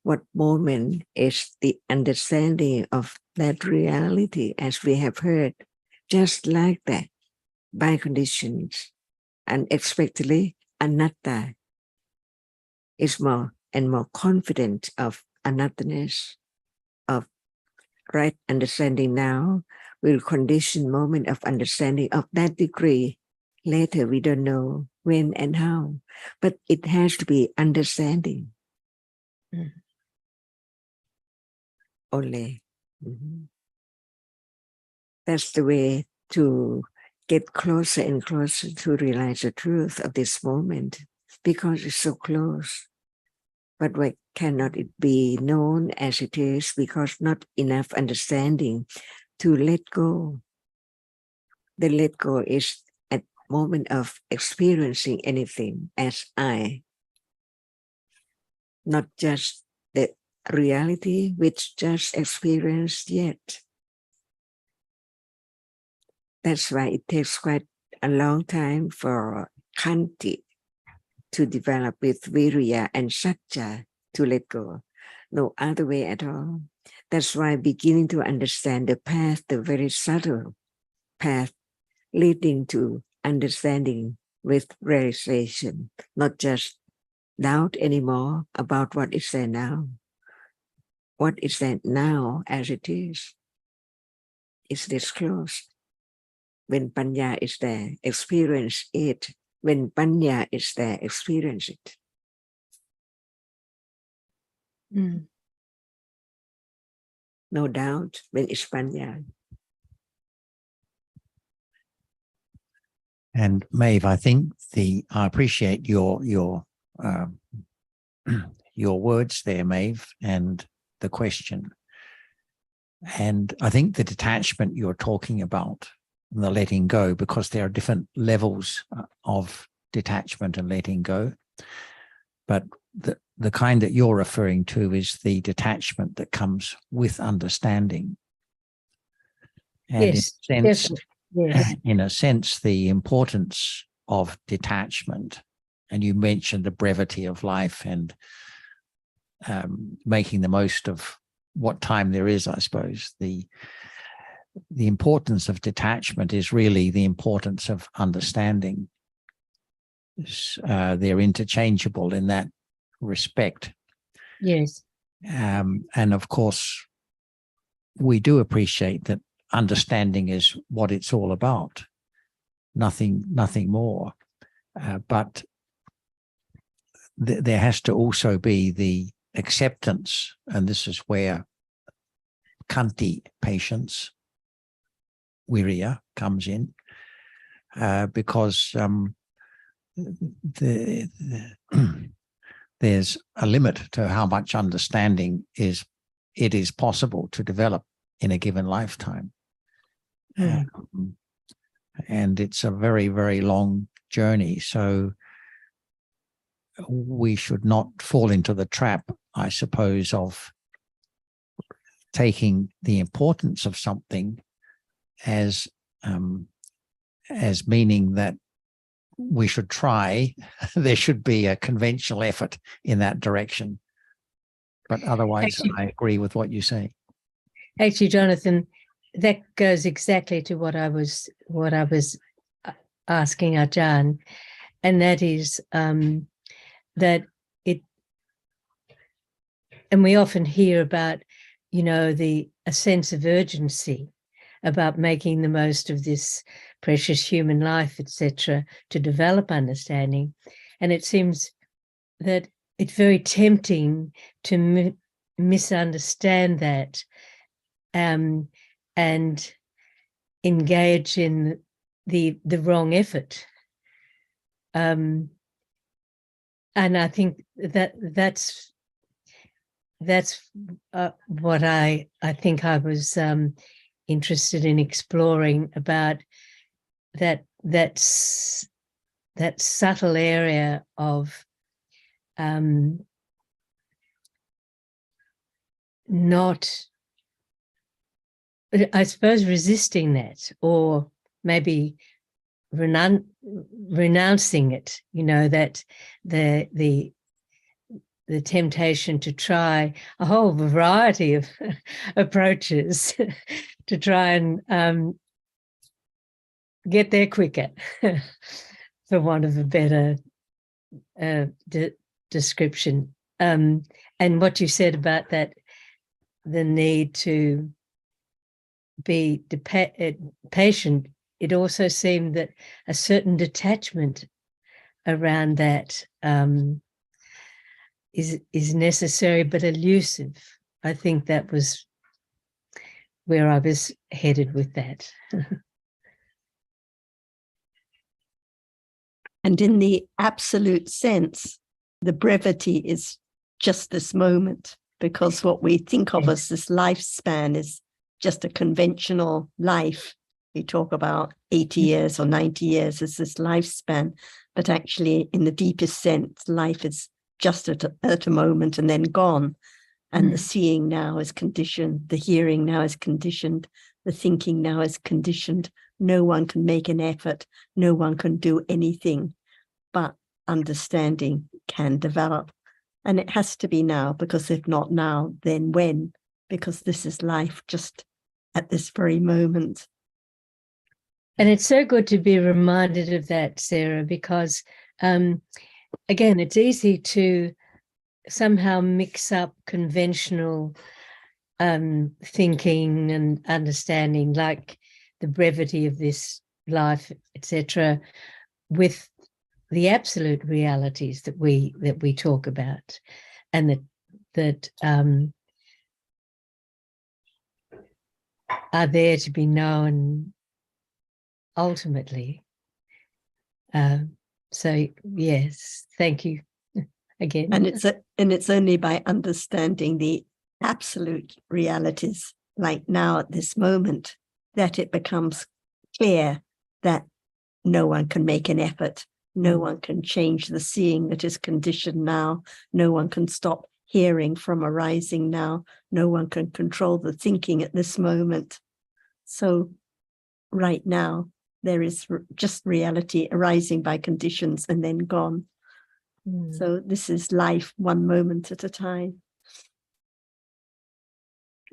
what moment is the understanding of that reality, as we have heard, just like that, by conditions, unexpectedly, anatta is more and more confident of anatthaness, of right understanding now, will condition moment of understanding of that degree. Later, we don't know when and how, but it has to be understanding. Only. That's the way to get closer and closer to realize the truth of this moment, because it's so close. But why cannot it be known as it is? Because not enough understanding to let go. The let go is at moment of experiencing anything as I, not just the reality which just experienced yet. That's why it takes quite a long time for Khanti to develop with Virya and Satya to let go. No other way at all. That's why beginning to understand the path, the very subtle path leading to understanding with realization, not just doubt anymore about what is there now. What is there now as it is disclosed. When panya is there, experience it. When panya is there, experience it. No doubt when it's panya. And Maeve, I think I appreciate your words there, Maeve, and the question. And I think the detachment you're talking about, and the letting go, because there are different levels of detachment and letting go. But the kind that you're referring to is the detachment that comes with understanding. And Yes, in a sense, the importance of detachment, and you mentioned the brevity of life and making the most of what time there is, I suppose. The importance of detachment is really the importance of understanding. They're interchangeable in that respect. Yes. And of course, we do appreciate that understanding is what it's all about, nothing more. But there has to also be the acceptance, and this is where Khanti patience, Wirya, comes in, because there's a limit to how much understanding it is possible to develop in a given lifetime. And it's a very, very long journey. So we should not fall into the trap, I suppose, of taking the importance of something as meaning that we should try. There should be a conventional effort in that direction. But otherwise, I agree with what you say. Actually, Jonathan, that goes exactly to what I was asking Ajahn, and that is that it, and we often hear about, a sense of urgency about making the most of this precious human life, etc., to develop understanding. And it seems that it's very tempting to misunderstand that and engage in the wrong effort. And I think that's what I think I was interested in exploring about that subtle area of not, I suppose, resisting that, or maybe renouncing it, that the temptation to try a whole variety of approaches to try and get there quicker, for want of a better description. And what you said about that, the need to be patient, it also seemed that a certain detachment around that is necessary but elusive. I think that was where I was headed with that. And in the absolute sense, the brevity is just this moment, because what we think of as this lifespan is just a conventional life. We talk about 80 years or 90 years as this lifespan, but actually in the deepest sense, life is just at a moment and then gone. And the seeing now is conditioned, the hearing now is conditioned, the thinking now is conditioned. No one can make an effort, no one can do anything, but understanding can develop. And it has to be now, because if not now, then when? Because this is life just at this very moment. And it's so good to be reminded of that, Sarah, because again, it's easy to somehow mix up conventional thinking and understanding, like the brevity of this life, etc., with the absolute realities that we talk about, and that are there to be known ultimately. So yes, thank you again. And it's only by understanding the absolute realities, like now at this moment, that it becomes clear that no one can make an effort, No one can change the seeing that is conditioned now. No one can stop hearing from arising now. No one can control the thinking at this moment. So right now, there is just reality arising by conditions and then gone. So this is life one moment at a time.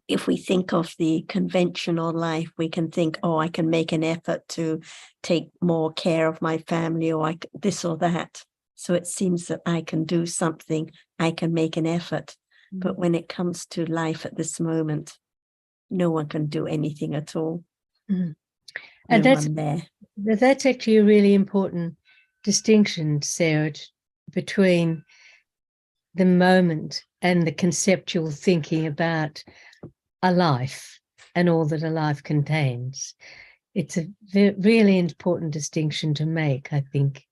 If we think of the conventional life, we can think, oh, I can make an effort to take more care of my family, or this or that. So it seems that I can do something, I can make an effort. But when it comes to life at this moment, no one can do anything at all. And No one there. That's actually a really important distinction, Sarah, between the moment and the conceptual thinking about a life and all that a life contains. It's a really important distinction to make, I think.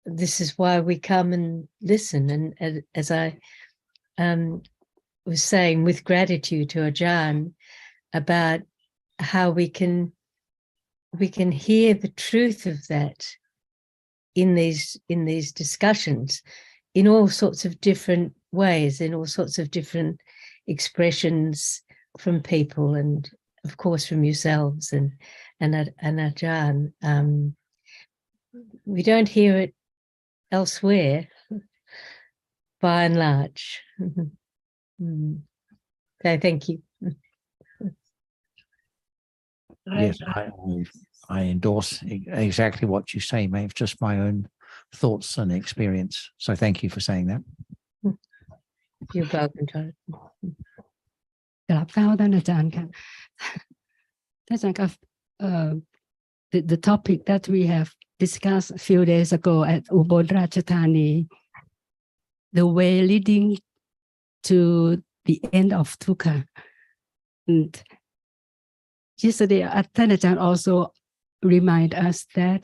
This is why we come and listen. And as I was saying, with gratitude to Ajahn, about how we can hear the truth of that in these discussions in all sorts of different ways, in all sorts of different expressions from people, and of course from yourselves and Ajahn. We don't hear it elsewhere, by and large. So thank you. Yes, I endorse exactly what you say, Maeve, just my own thoughts and experience. So thank you for saying that. You're welcome, Jonathan. กราบเท้าท่านอาจารย์ค่ะท่านอาจารย์ครับ the topic that we have discussed a few days ago at Ubon Ratchathani, the way leading to the end of dukkha. And yesterday,ท่านอาจารย์ also remind us that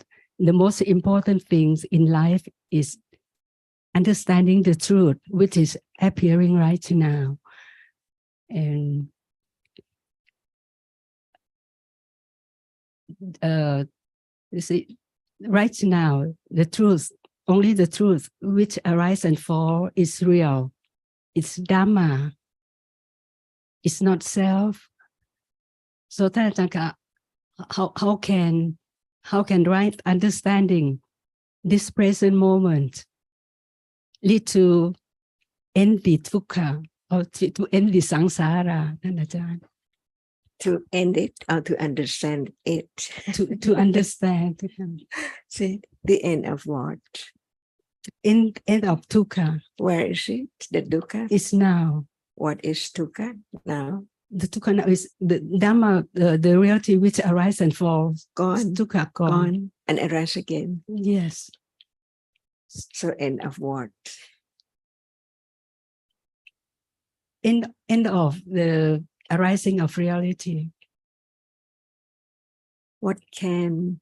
the most important things in life is understanding the truth, which is appearing right now. And you see, right now, the truth, only the truth which arise and fall is real. It's Dhamma. It's not self. So how can right understanding this present moment lead to end the dukkha or to end the samsara, To end it or to understand it. to understand. See, the end of what? End of dukkha. Where is it? The dukkha? It's now. What is dukkha now? The dukkha now is the Dhamma, the reality which arises and falls. Gone. Dukkha Gone. And arise again. Yes. So end of what? End of the arising of reality. What can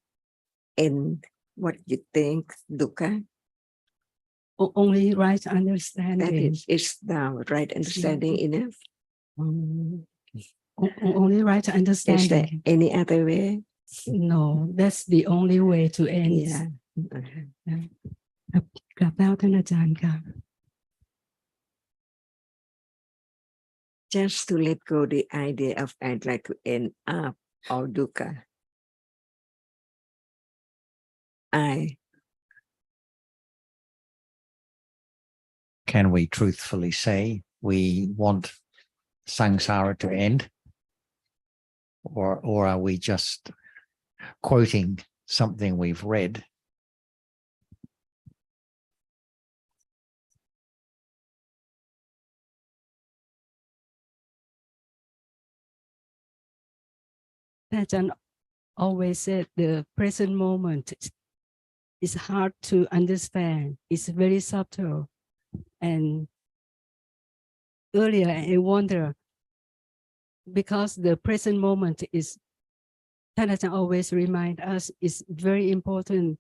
end what you think dukkha? Only right understanding. That is now right understanding enough? Only right understanding. Is there any other way? No, that's the only way to end. Yeah. กราบเท้าท่านอาจารย์ค่ะ Just to let go the idea of I'd like to end up all dukkha. Can we truthfully say we want samsara to end? Or are we just quoting something we've read? Ajahn always said the present moment is hard to understand. It's very subtle. And earlier I wonder, because the present moment is, Ajahn always remind us, is very important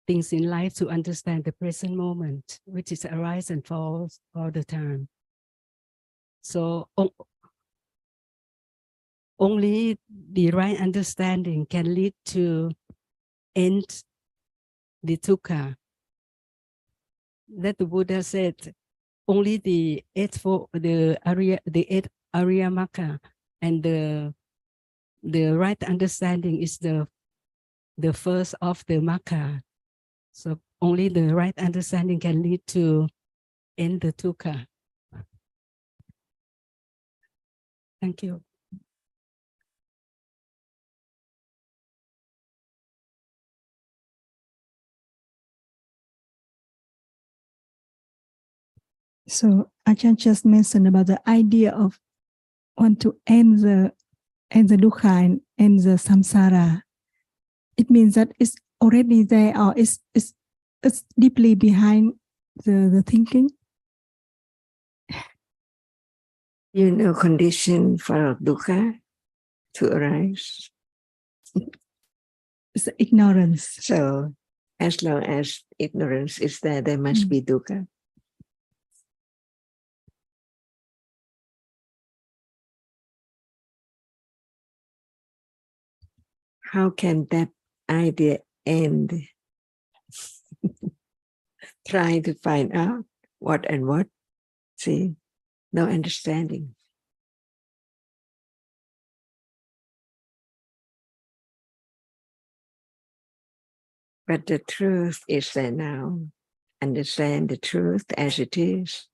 things in life to understand the present moment, which is arise and falls all the time. So only the right understanding can lead to end the dukkha. That the Buddha said only the eight Arya Magga and the right understanding is the first of the Magga. So only the right understanding can lead to end the dukkha. Thank you. So Ajahn just mentioned about the idea of want to end the dukkha and end the samsara. It means that it's already there, or it's deeply behind the thinking. You know, condition for dukkha to arise. It's ignorance. So as long as ignorance is there, there must be dukkha. How can that idea end? Trying to find out what and what. See, no understanding. But the truth is there now. Understand the truth as it is.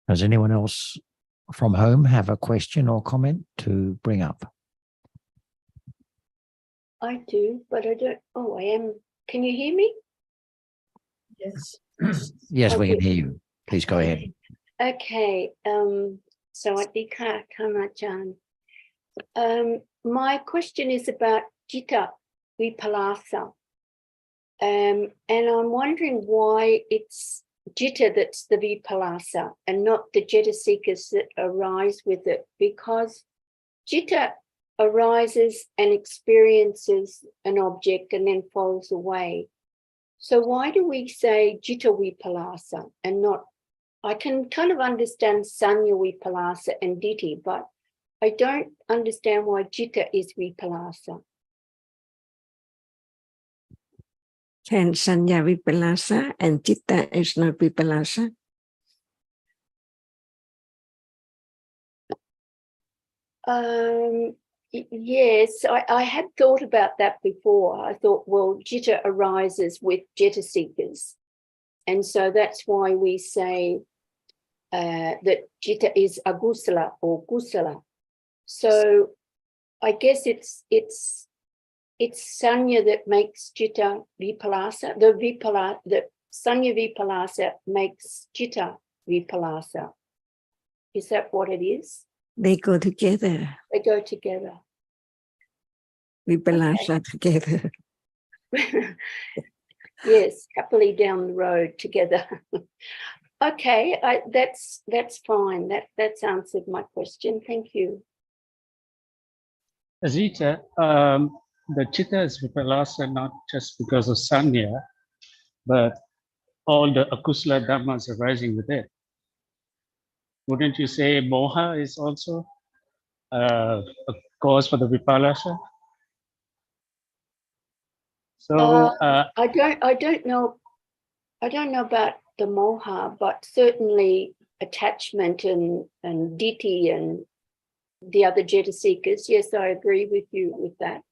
Does anyone else from home have a question or comment to bring up? I do, but I don't. Oh, I am. Can you hear me? Yes. Yes, we Okay. can hear you. Please go ahead. Okay. Sawadika Kamajan. My question is about Jitta Vipalasa. And I'm wondering why it's Jitta that's the Vipalasa and not the Jeta seekers that arise with it, because Jitta arises and experiences an object and then falls away. So why do we say Jitta Vipalasa and not, I can kind of understand Sanya Vipalasa and Ditti, but I don't understand why Jitta is Vipalasa. Can Sanya Vipalasa and Chitta is not Vipalasa? Yes, I had thought about that before. I thought, well, Jitta arises with Jeta seekers. And so that's why we say that Jitta is agusala or gusala. So I guess it's Sanya that makes Jitta Vipalasa. The Sanya Vipalasa makes Jitta Vipalasa. Is that what it is? They go together. They go together. Vipalasa together. Yes, happily down the road together. Okay, that's fine. That's answered my question. Thank you. Azita, the chitta is Vipalasa not just because of Sanya, but all the akusala dhammas arising with it. Wouldn't you say moha is also a cause for the Vipalasa? So I don't know about the moha, but certainly attachment and ditti and the other jeta seekers. Yes, I agree with you with that.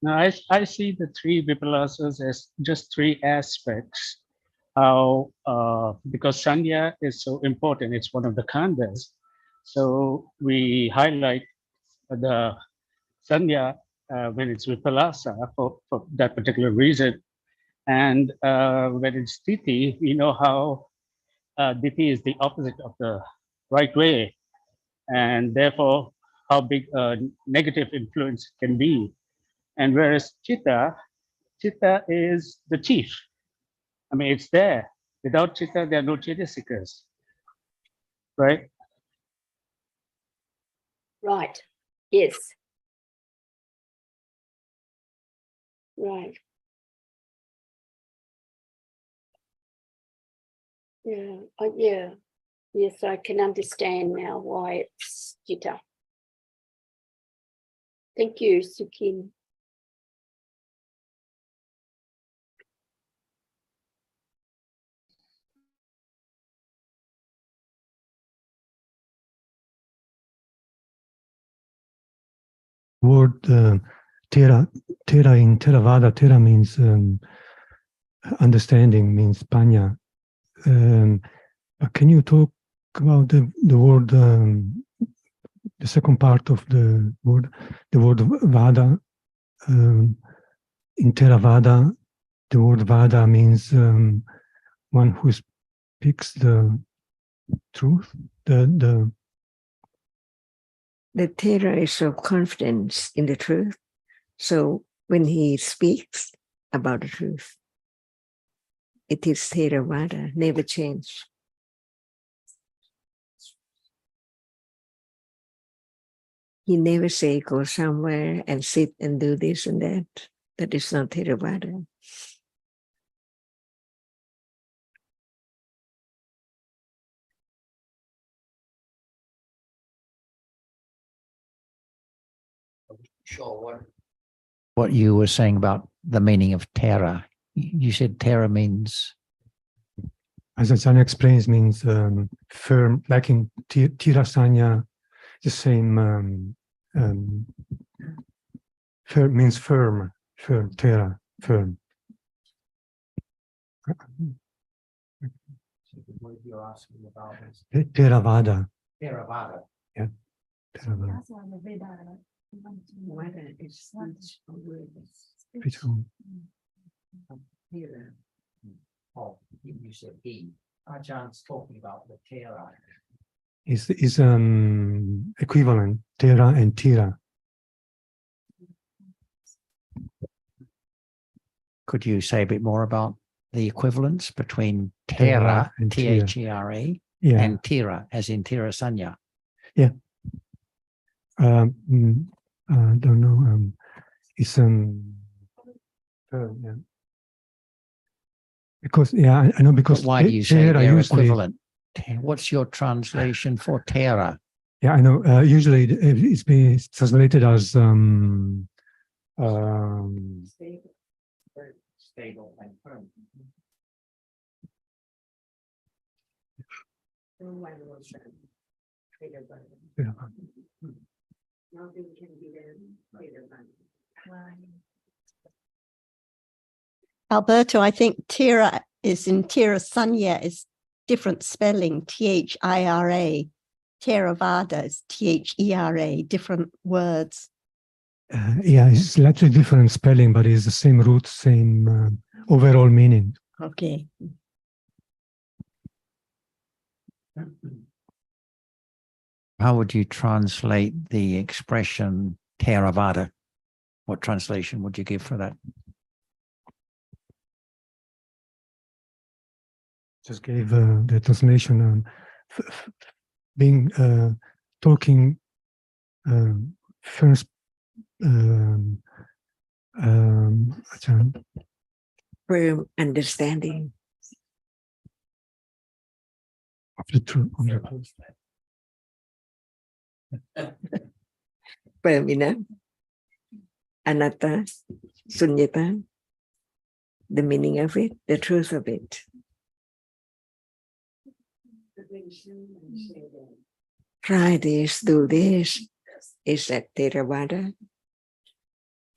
now I see the three Vipalasas as just three aspects. How because Sanya is so important, it's one of the khandhas. So we highlight the Sanya when it's Vipalasa for that particular reason. And when it's Ditti, we know how Ditti is the opposite of the right way. And therefore, how big a negative influence can be. And whereas chitta is the chief. I mean, it's there. Without chitta, there are no chaitasikas, right? Right. Yes. Right. Yeah. Yeah. Yes, I can understand now why it's jitta. Thank you, Sukin. Word Tera in Theravada, Tera means understanding, means panya. Can you talk about the word, the second part of the word Vada? In Theravada, the word Vada means one who speaks the truth. The Thera is of confidence in the truth. So when he speaks about the truth, it is Theravada, never change. He never say go somewhere and sit and do this and that. That is not Theravada. Sure. What you were saying about the meaning of Tera. You said Tera means, as Ajahn explains, means firm, like in Tirasanya, the same firm means firm, Tera, firm. What you're asking about is Theravada. Theravada. Yeah. Theravada. Oh, you said he. Ajah's talking about the Tera. Is equivalent, Tera and Tira. could you say a bit more about the equivalence between Tera, and T-H-E-R-A, Yeah. and Tira, as in Tira Sanya? Yeah. I don't know. It's yeah. Because I know because But why do you say Tera they're usually, equivalent? What's your translation for Tera? Yeah, I know. Usually it's been translated as Stable and firm. Alberto, I think Tira is in Tira Sanya is different spelling, T-H-I-R-A. Theravada is T-H-E-R-A, different words. yeah, it's slightly different spelling, but it's the same root, same overall meaning. Okay. How would you translate the expression Theravada? What translation would you give for that? Just gave the translation being talking first Firm understanding of the truth. firm enough. Anatta, sunyata, the meaning of it, the truth of it. Try this, do this. Is that Theravada?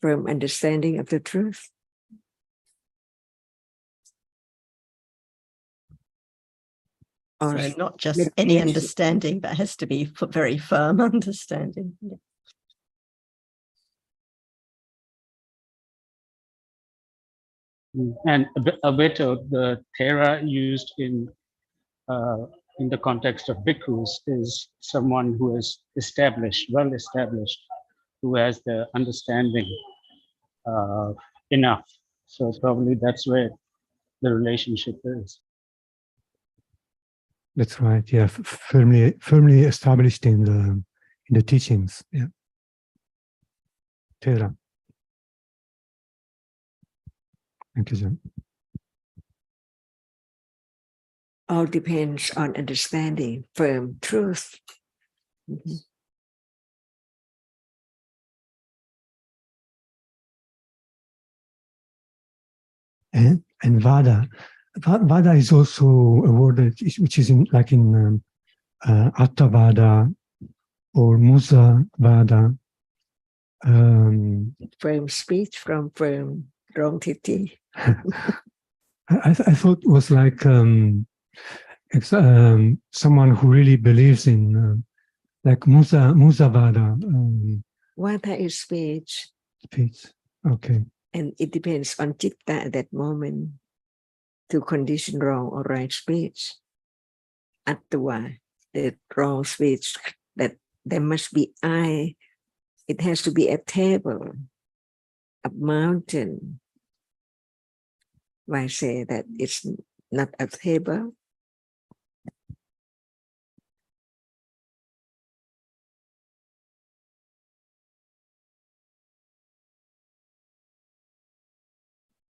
Firm understanding of the truth. Or So not just any understanding, but has to be very firm understanding. Yeah. And a bit of the Thera used in in the context of bhikkhus is someone who is established, well established, who has the understanding enough. So probably that's where the relationship is. That's right. Yeah, firmly established in the teachings. Yeah. Thera. Thank you, John. All depends on understanding, firm truth. Mhm. And Vada. Vada is also a word which is in Atta Vada or Musa Vada. Firm speech from firm wrong titi. I thought it was like someone who really believes in like Musa Vada. Vada is speech. Speech. Okay. And it depends on citta at that moment to condition wrong or right speech. Attva, the wrong speech, that there must be I. It has to be a table, a mountain. Why say that it's not a table?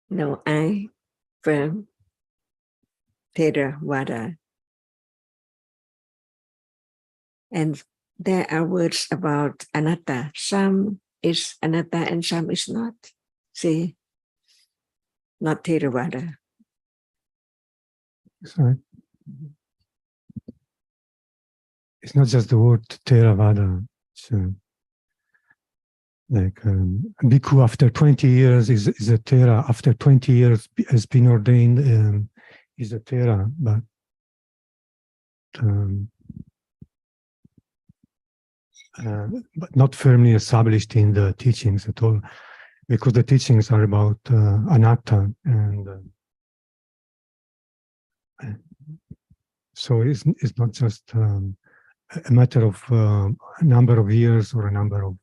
No, I, firm, Thera Vada. And there are words about anatta. Some is anatta and some is not. See, not Theravada. Sorry. It's not just the word Theravada. It's like bhikkhu after 20 years is a Thera. After 20 years has been ordained is a Thera, but not firmly established in the teachings at all, because the teachings are about anatta, and so it's not just a matter of a number of years or a number of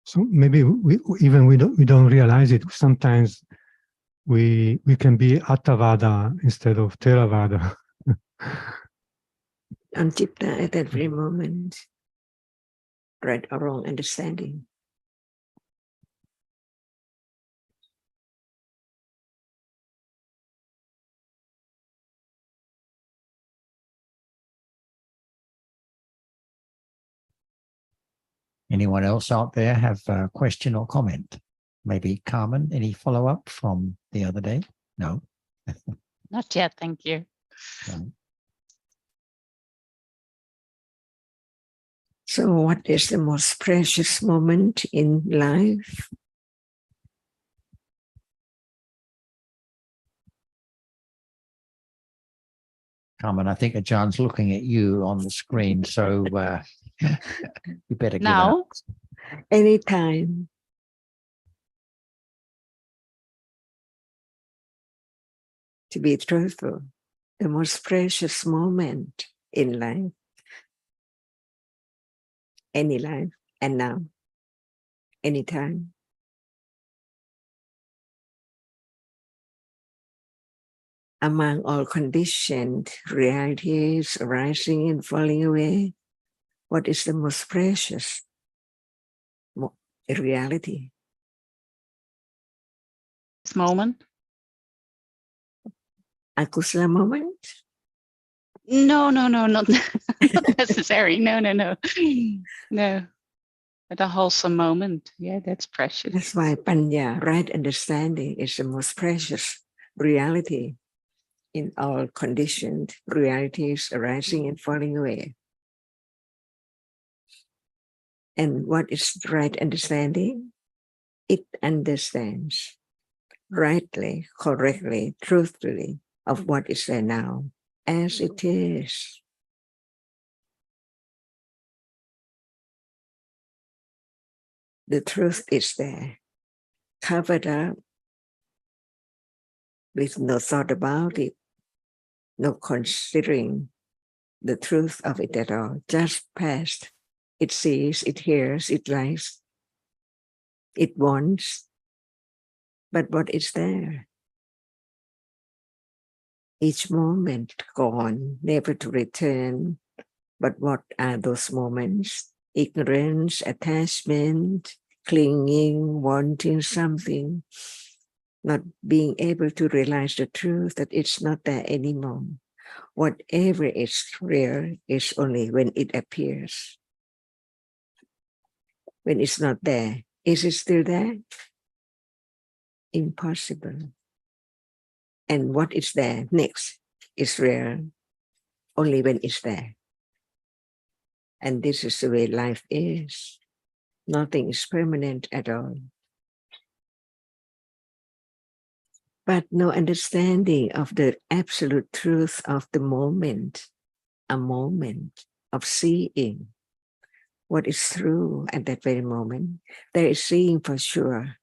so maybe we don't realize it. Sometimes we can be Attavada instead of Theravada. On citta at that very moment, right or wrong understanding. Anyone else out there have a question or comment? Maybe Carmen, any follow-up from the other day? No? Not yet, thank you. No. So what is the most precious moment in life? Carmen, I think John's looking at you on the screen, so you better give Now? up. Anytime. To be truthful, the most precious moment in life, any life, and now, anytime. Among all conditioned realities arising and falling away, what is the most precious reality? This moment? Akusala moment? No, not necessary. No. No. But a wholesome moment. Yeah, that's precious. That's why Panya, right understanding, is the most precious reality in all conditioned realities arising and falling away. And what is right understanding? It understands rightly, correctly, truthfully of what is there now as it is. The truth is there, covered up with no thought about it, no considering the truth of it at all, just past. It sees, it hears, it likes, it wants, but what is there? Each moment gone, never to return. But what are those moments? Ignorance, attachment, clinging, wanting something, not being able to realize the truth that it's not there anymore. Whatever is real is only when it appears. When it's not there, is it still there? Impossible. And what is there next is real only when it's there. And this is the way life is. Nothing is permanent at all. But no understanding of the absolute truth of the moment, a moment of seeing what is true at that very moment. There is seeing for sure.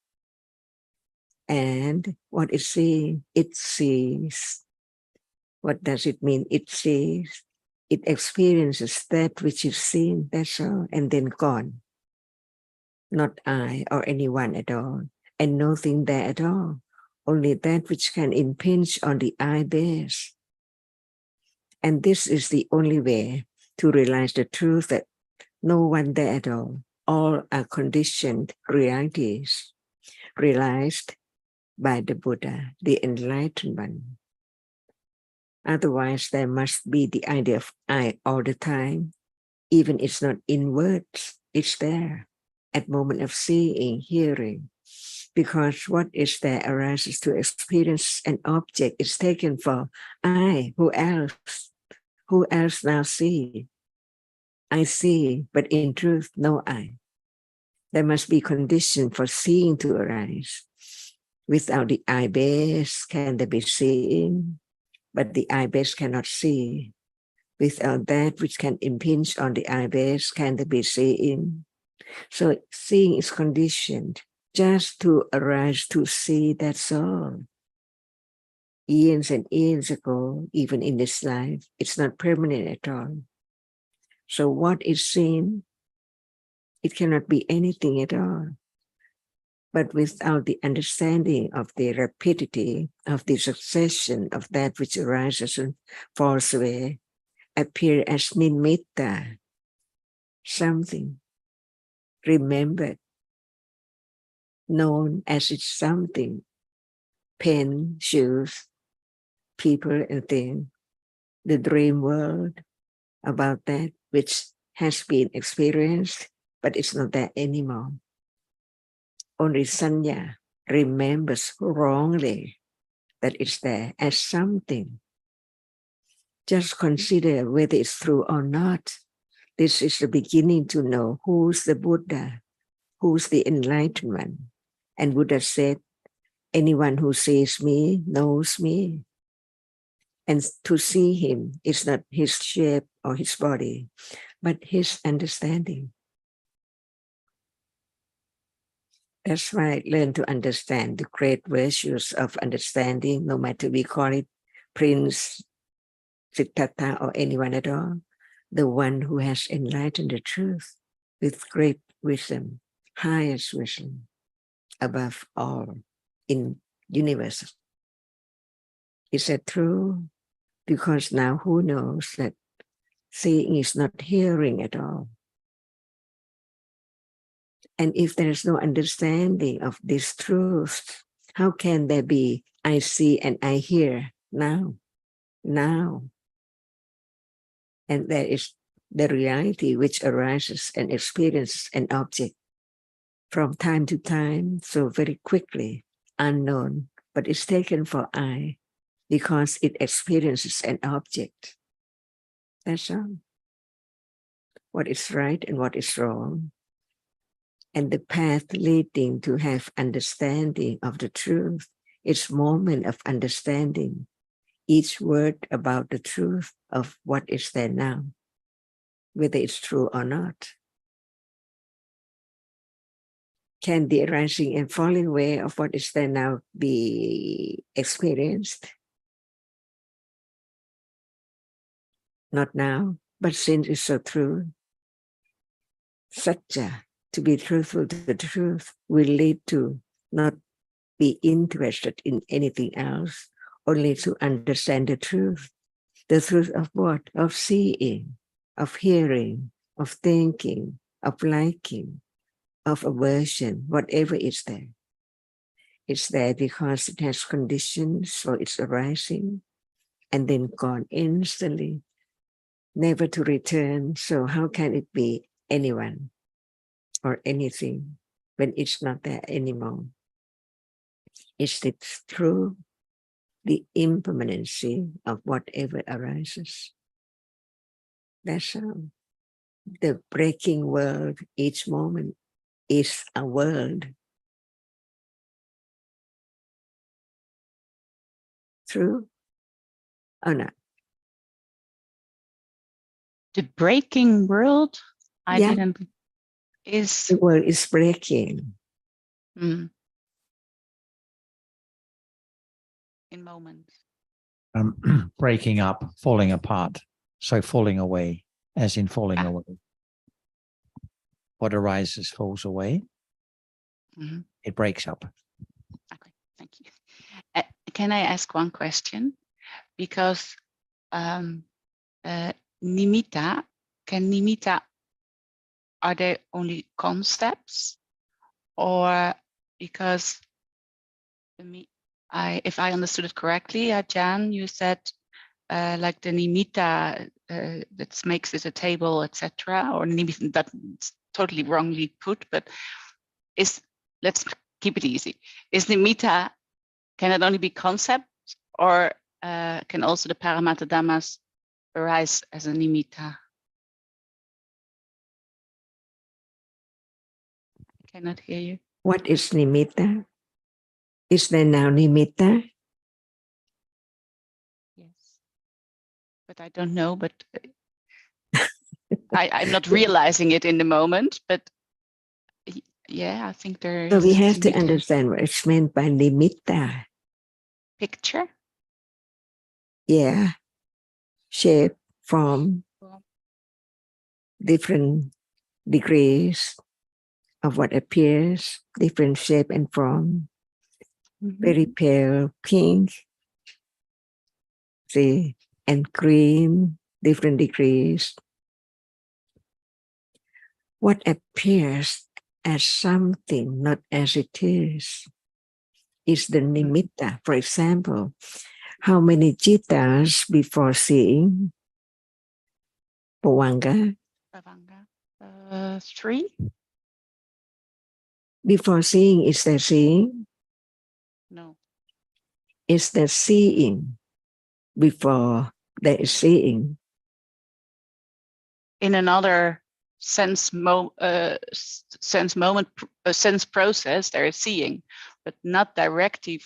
And what is seeing? It sees. What does it mean? It sees. It experiences that which is seen, that's all, and then gone. Not I or anyone at all, and nothing there at all. Only that which can impinge on the I base. And this is the only way to realize the truth that no one there at all. All are conditioned realities realized by the Buddha, the enlightened one. Otherwise, there must be the idea of I all the time. Even it's not in words, it's there at moment of seeing, hearing. Because what is there arises to experience an object is taken for I, who else? Who else now see? I see, but in truth, no I. There must be condition for seeing to arise. Without the I base, can there be seeing? But the I base cannot see. Without that which can impinge on the I base, can there be seeing? So seeing is conditioned just to arise to see, that's all. Years and years ago, even in this life, it's not permanent at all. So what is seen, it cannot be anything at all. But without the understanding of the rapidity of the succession of that which arises and falls away, appear as nimitta, something remembered, known as it's something, pen, shoes, people and things, the dream world about that which has been experienced, but it's not there anymore. Only sanya remembers wrongly that it's there as something. Just consider whether it's true or not. This is the beginning to know who's the Buddha, who's the enlightened one. And Buddha said, anyone who sees me knows me. And to see him is not his shape or his body, but his understanding. That's right. Learn to understand the great virtues of understanding, no matter we call it Prince Siddhartha or anyone at all, the one who has enlightened the truth with great wisdom, highest wisdom, above all in universe. Is that true? Because now who knows that seeing is not hearing at all. And if there is no understanding of this truth, how can there be I see and I hear now? And there is the reality which arises and experiences an object from time to time, so very quickly, unknown, but it's taken for I because it experiences an object. That's all. What is right and what is wrong and the path leading to have understanding of the truth. It's moment of understanding each word about the truth of what is there now, whether it's true or not. Can the arising and falling away of what is there now be experienced? Not now, but since it's so true, Satya, to be truthful to the truth, will lead to not be interested in anything else, only to understand the truth. The truth of what? Of seeing, of hearing, of thinking, of liking, of aversion, whatever is there. It's there because it has conditions for its arising and then gone instantly, never to return. So how can it be anyone or anything when it's not there anymore? Is it true? The impermanency of whatever arises. That's all. The breaking world each moment is a world. True or not? The breaking world, I Yeah. didn't, is The world is breaking. in moments. Breaking up, falling apart. So falling away, as in falling away. What arises falls away. It breaks up. Okay, thank you. Can I ask one question? Because nimitta, are they only concepts? Or because if I understood it correctly, Jan, you said like the nimitta that makes it a table, etc. Or nimitta, that's totally wrongly put, but let's keep it easy. Is nimitta, can it only be concept, or can also the Paramattha Dhammas arise as a nimitta? I cannot hear you. What is nimitta? Is there now nimitta? Yes, but I don't know, but I'm not realizing it in the moment, but yeah, I think there is. So we have to understand what it's meant by nimitta. Picture? Yeah. Shape, form, different degrees of what appears, different shape and form. Very pale pink, see, and green, different degrees. What appears as something, not as it is the nimitta. For example, how many jittas before seeing? Bhavanga? 3? Before seeing, is there seeing? No. Is there seeing before there is seeing? In another sense process, there is seeing, but not directly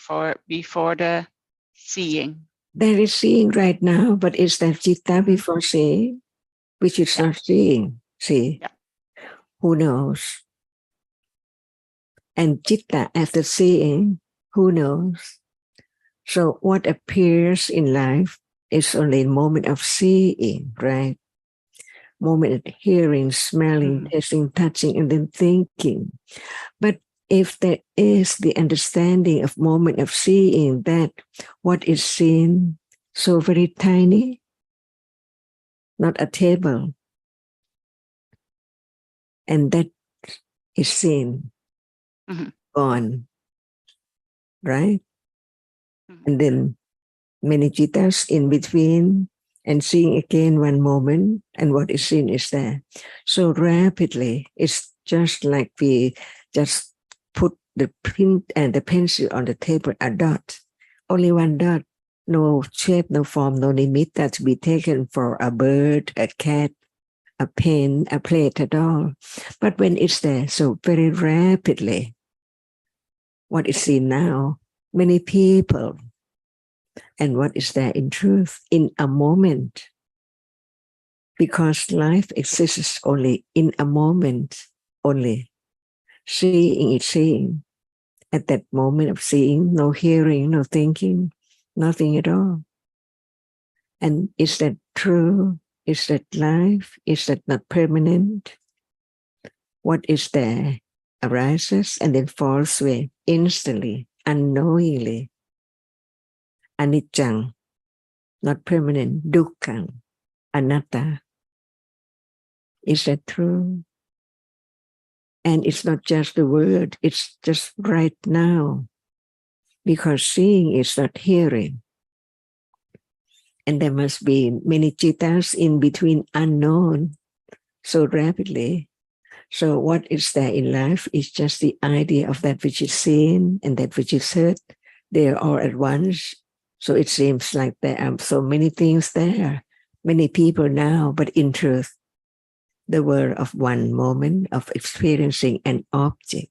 before the seeing. There is seeing right now, but is there citta before seeing? Which is not seeing. See? Yeah. Who knows? And citta after seeing, who knows? So what appears in life is only a moment of seeing, right? Moment of hearing, smelling, tasting, touching, and then thinking. But if there is the understanding of moment of seeing, that what is seen so very tiny, not a table, and that is seen, gone, right? And then many jittas in between, and seeing again one moment, and what is seen is there. So rapidly, it's just like we just put the print and the pencil on the table, a dot, only one dot, no shape, no form, no nimitta to be taken for a bird, a cat, a pen, a plate at all. But when it's there so very rapidly, what is seen now, many people, and what is there in truth in a moment, because life exists only in a moment only. Seeing is seeing. At that moment of seeing, no hearing, no thinking, nothing at all. And is that true? Is that life? Is that not permanent? What is there arises and then falls away instantly, unknowingly. Anicca, not permanent. Dukkha, anatta. Is that true? And it's not just the word, it's just right now. Because seeing is not hearing. And there must be many cittas in between unknown so rapidly. So what is there in life is just the idea of that which is seen and that which is heard. They are all at once. So it seems like there are so many things there, many people now, but in truth, the world of one moment of experiencing an object.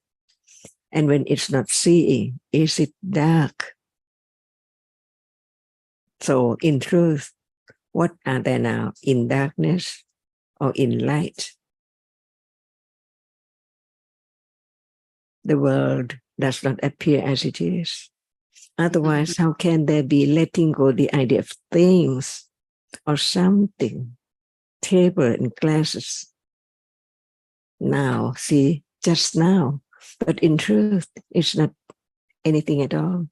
And when it's not seeing, is it dark? So in truth, what are there now? In darkness or in light? The world does not appear as it is. Otherwise, how can there be letting go the idea of things or something? Table and glasses. Now, see, just now. But in truth, it's not anything at all.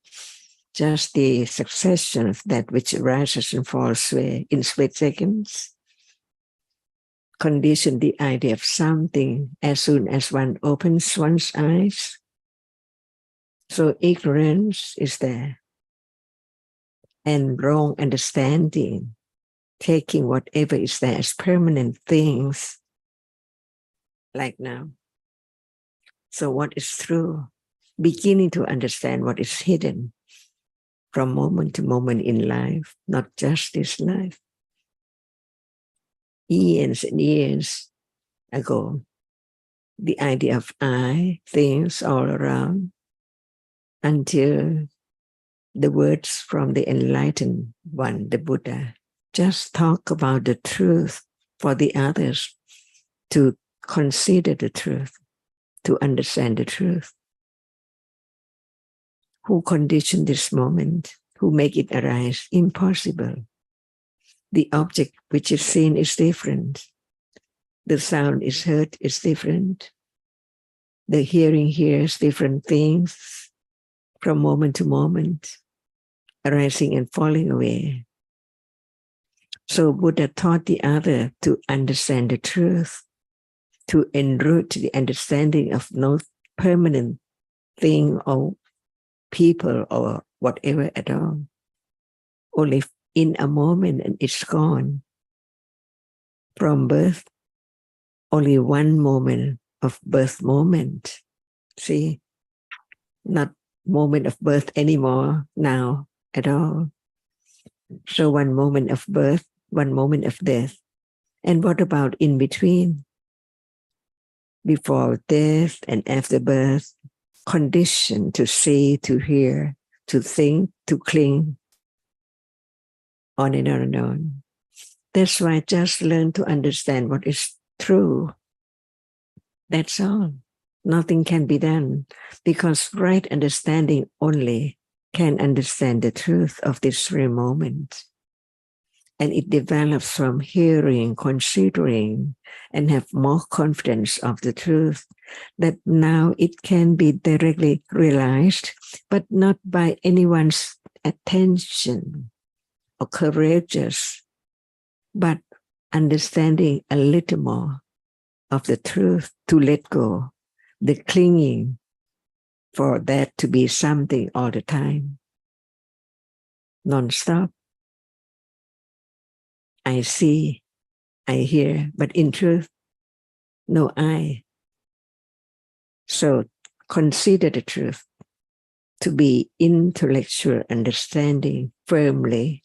Just the succession of that which arises and falls away in split seconds. Condition the idea of something as soon as one opens one's eyes. So ignorance is there. And wrong understanding, taking whatever is there as permanent things, like now. So what is true? Beginning to understand what is hidden from moment to moment in life, not just this life. Years and years ago, the idea of I, things all around, until the words from the enlightened one, the Buddha, just talk about the truth for the others to consider the truth, to understand the truth. Who conditioned this moment? Who make it arise? Impossible. The object which is seen is different. The sound is heard is different. The hearing hears different things from moment to moment, arising and falling away. So Buddha taught the other to understand the truth, to enroot the understanding of no permanent thing or people or whatever at all. Only in a moment and it's gone. From birth, only one moment of birth moment. See, not moment of birth anymore now at all. So one moment of birth, one moment of death. And what about in between? Before death and after birth, conditioned to see, to hear, to think, to cling, on and on and on. That's why just learn to understand what is true. That's all. Nothing can be done because right understanding only can understand the truth of this very moment. And it develops from hearing, considering, and have more confidence of the truth that now it can be directly realized, but not by anyone's attention or courageous, but understanding a little more of the truth to let go, the clinging for that to be something all the time, non-stop. I see, I hear, but in truth, no I. So consider the truth to be intellectual understanding firmly,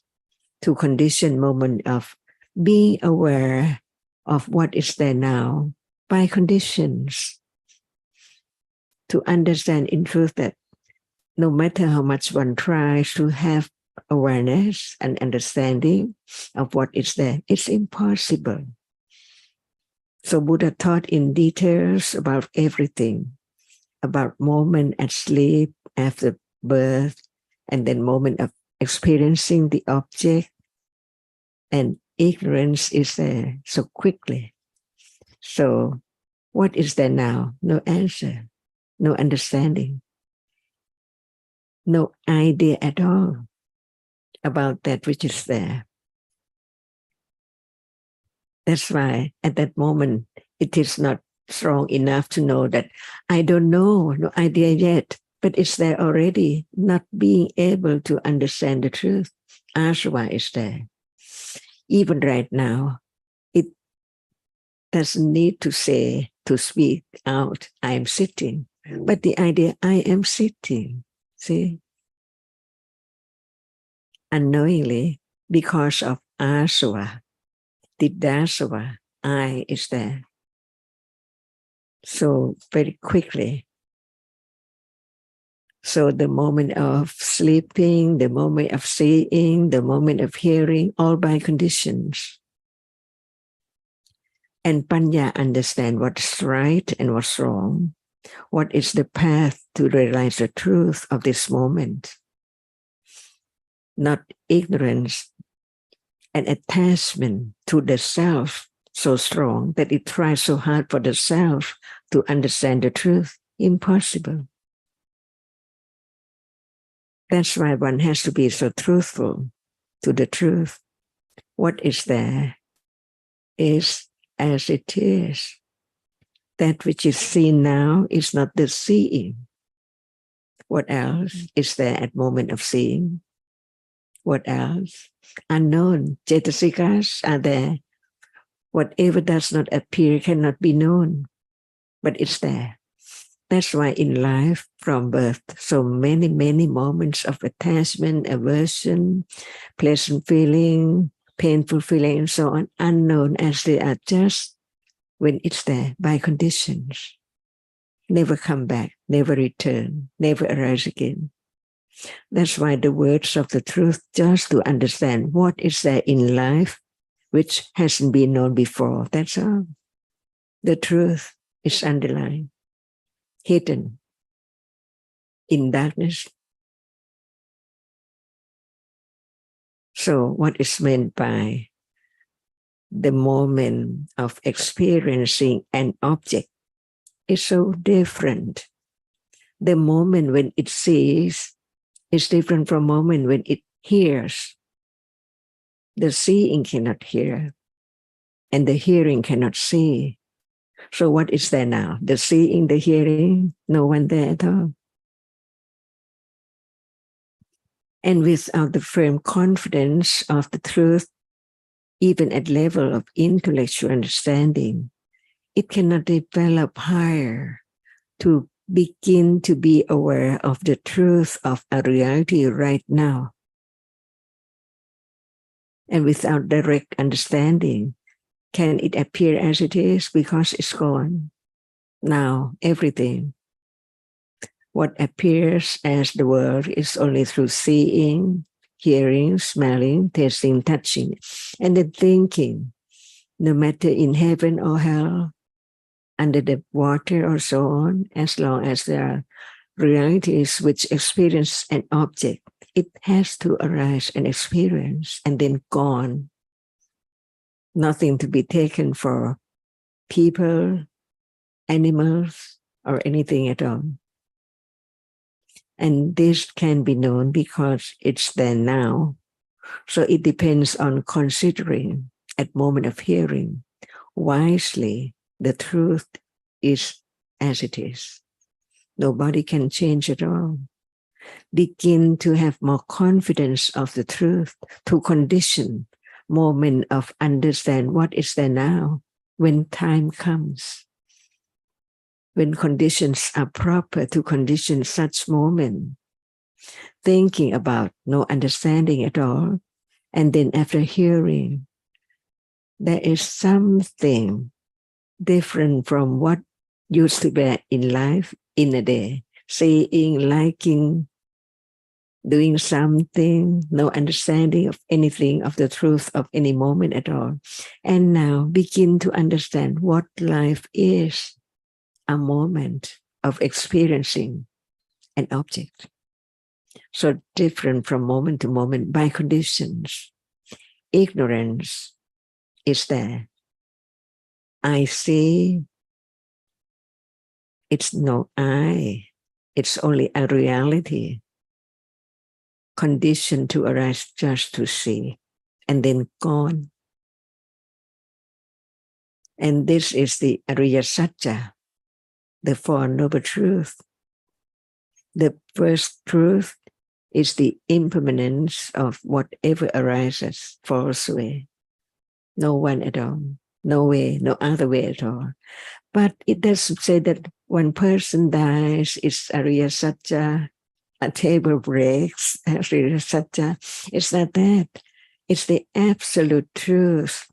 to condition moment of being aware of what is there now by conditions. To understand in truth that no matter how much one tries to have awareness and understanding of what is there, it's impossible. So Buddha taught in details about everything, about moment at sleep, after birth, and then moment of experiencing the object, and ignorance is there so quickly. So what is there now? No answer, no understanding, no idea at all about that which is there. That's why at that moment, it is not strong enough to know that I don't know, no idea yet, but it's there already, not being able to understand the truth. Asava is there. Even right now, it doesn't need to say, to speak out, I am sitting, but the idea, I am sitting, see? Unknowingly, because of asava, the dasava, I is there. So very quickly. So the moment of sleeping, the moment of seeing, the moment of hearing, all by conditions. And Panya understand what's right and what's wrong. What is the path to realize the truth of this moment? Not ignorance and attachment to the self so strong that it tries so hard for the self to understand the truth. Impossible. That's why one has to be so truthful to the truth. What is there is as it is. That which is seen now is not the seeing. What else is there at moment of seeing? What else? Unknown. Cetasikas are there. Whatever does not appear cannot be known, but it's there. That's why in life, from birth, so many, many moments of attachment, aversion, pleasant feeling, painful feeling, and so on, unknown as they are, just when it's there by conditions. Never come back, never return, never arise again. That's why the words of the truth, just to understand what is there in life which hasn't been known before. That's all. The truth is underlying, hidden in darkness. So what is meant by the moment of experiencing an object is so different. The moment when it sees is different from the moment when it hears. The seeing cannot hear, and the hearing cannot see. So what is there now? The seeing, the hearing, no one there at all. And without the firm confidence of the truth, even at level of intellectual understanding, it cannot develop higher to begin to be aware of the truth of a reality right now. And without direct understanding, can it appear as it is? Because it's gone. Now, everything. What appears as the world is only through seeing, hearing, smelling, tasting, touching, and then thinking, no matter in heaven or hell, under the water or so on, as long as there are realities which experience an object, it has to arise and experience and then gone. Nothing to be taken for people, animals, or anything at all. And this can be known because it's there now. So it depends on considering at moment of hearing wisely the truth is as it is. Nobody can change it all. Begin to have more confidence of the truth, to condition moment of understand what is there now when time comes. When conditions are proper to condition such moment, thinking about no understanding at all, and then after hearing, there is something different from what used to be in life in a day. Seeing, liking, doing something, no understanding of anything, of the truth of any moment at all. And now begin to understand what life is, a moment of experiencing an object. So different from moment to moment by conditions. Ignorance is there. I see, it's no I, it's only a reality conditioned to arise just to see, and then gone. And this is the Ariya Satya, the Four Noble Truth. The first truth is the impermanence of whatever arises, falls away. No one at all, no way, no other way at all. But it doesn't say that one person dies, it's Ariya Satya, a table breaks, Ariya Satya. It's not that. It's the absolute truth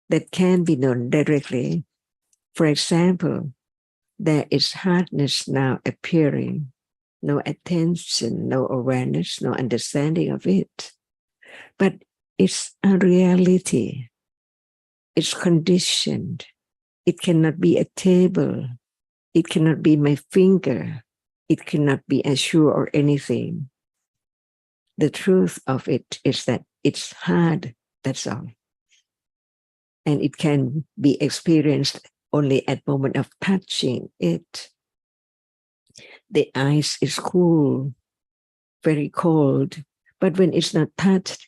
that can be known directly. For example, there is hardness now appearing, no attention, no awareness, no understanding of it. But it's a reality. It's conditioned. It cannot be a table. It cannot be my finger. It cannot be a shoe or anything. The truth of it is that it's hard, that's all. And it can be experienced only at moment of touching it. The ice is cool, very cold, but when it's not touched,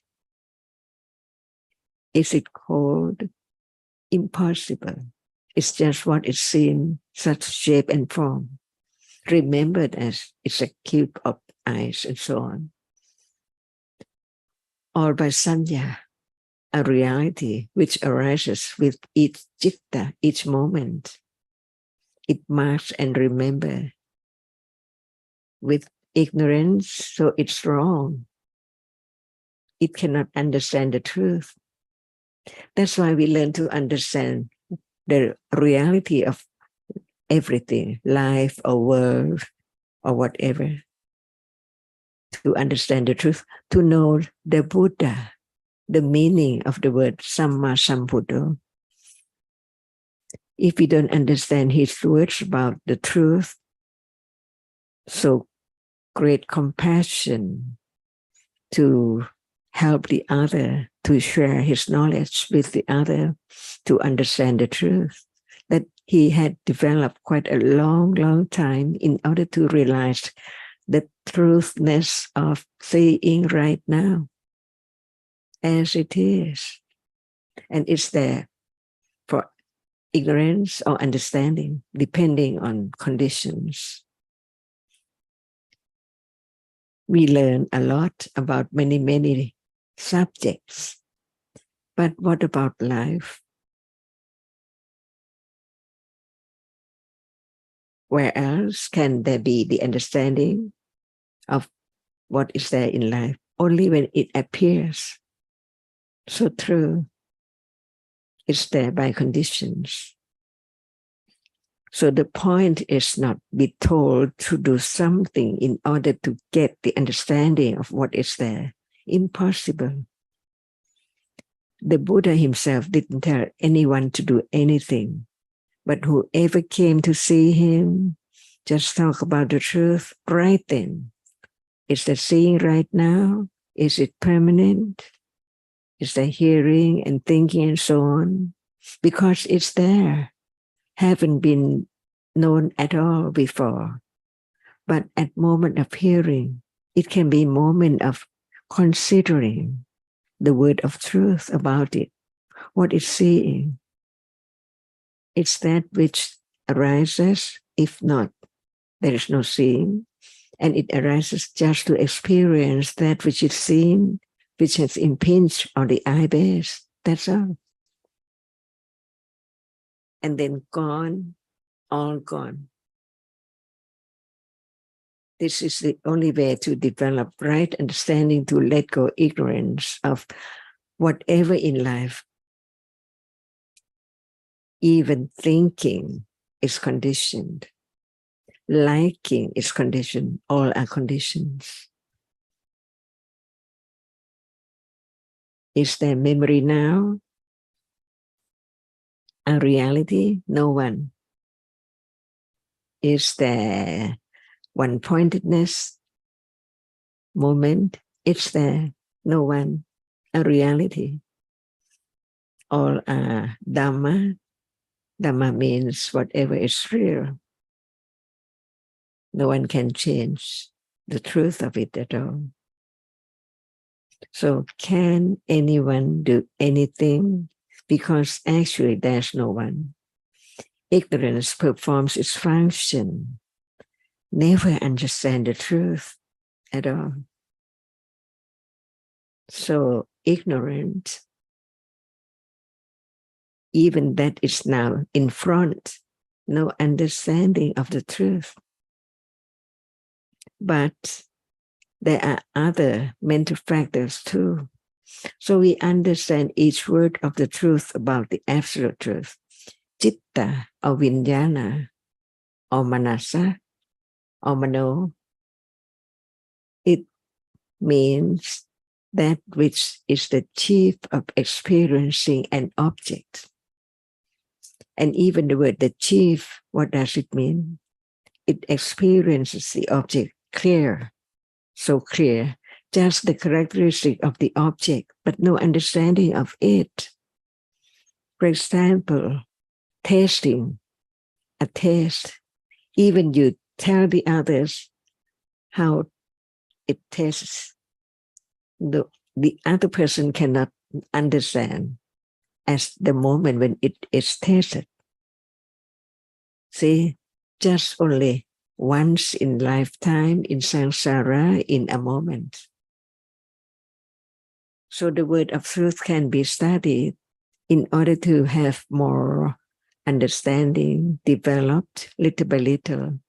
is it cold? Impossible. It's just what is seen, such shape and form, remembered as it's a cube of ice and so on. Or by sanya, a reality which arises with each citta, each moment. It marks and remembers. With ignorance, so it's wrong. It cannot understand the truth. That's why we learn to understand the reality of everything, life or world or whatever. To understand the truth, to know the Buddha, the meaning of the word Samma Sambuddho. If we don't understand his words about the truth, so great compassion to help the other, to share his knowledge with the other, to understand the truth, that he had developed quite a long, long time in order to realize the truthness of seeing right now as it is. And it's there for ignorance or understanding, depending on conditions. We learn a lot about many, many subjects. But what about life? Where else can there be the understanding of what is there in life? Only when it appears. So true. It's there by conditions. So the point is not be told to do something in order to get the understanding of what is there. Impossible. The Buddha himself didn't tell anyone to do anything, but whoever came to see him, just talk about the truth right then. Is the seeing right now? Is it permanent? Is the hearing and thinking and so on? Because it's there. Haven't been known at all before. But at moment of hearing, it can be moment of considering the word of truth about it. What is seeing? It's that which arises. If not, there is no seeing. And it arises just to experience that which is seen, which has impinged on the eye base. That's all. And then gone, all gone. This is the only way to develop right understanding, to let go ignorance of whatever in life Even thinking is conditioned. Liking is conditioned. All are conditions. Is there memory now? A reality? No one. Is there one-pointedness moment? It's there. No one. A reality. All are Dhamma. Dhamma means whatever is real. No one can change the truth of it at all. So can anyone do anything? Because actually there's no one. Ignorance performs its function. Never understand the truth at all. So ignorant, even that is now in front, no understanding of the truth. But there are other mental factors too. So we understand each word of the truth about the absolute truth. Chitta or Vijnana or Manasa or Mano. It means that which is the chief of experiencing an object. And even the word the chief, what does it mean? It experiences the object clear, so clear, just the characteristic of the object, but no understanding of it. For example, tasting a taste, even you tell the others how it tastes, the other person cannot understand as the moment when it is tasted. See, just only once in lifetime, in samsara, in a moment. So the word of truth can be studied in order to have more understanding developed little by little,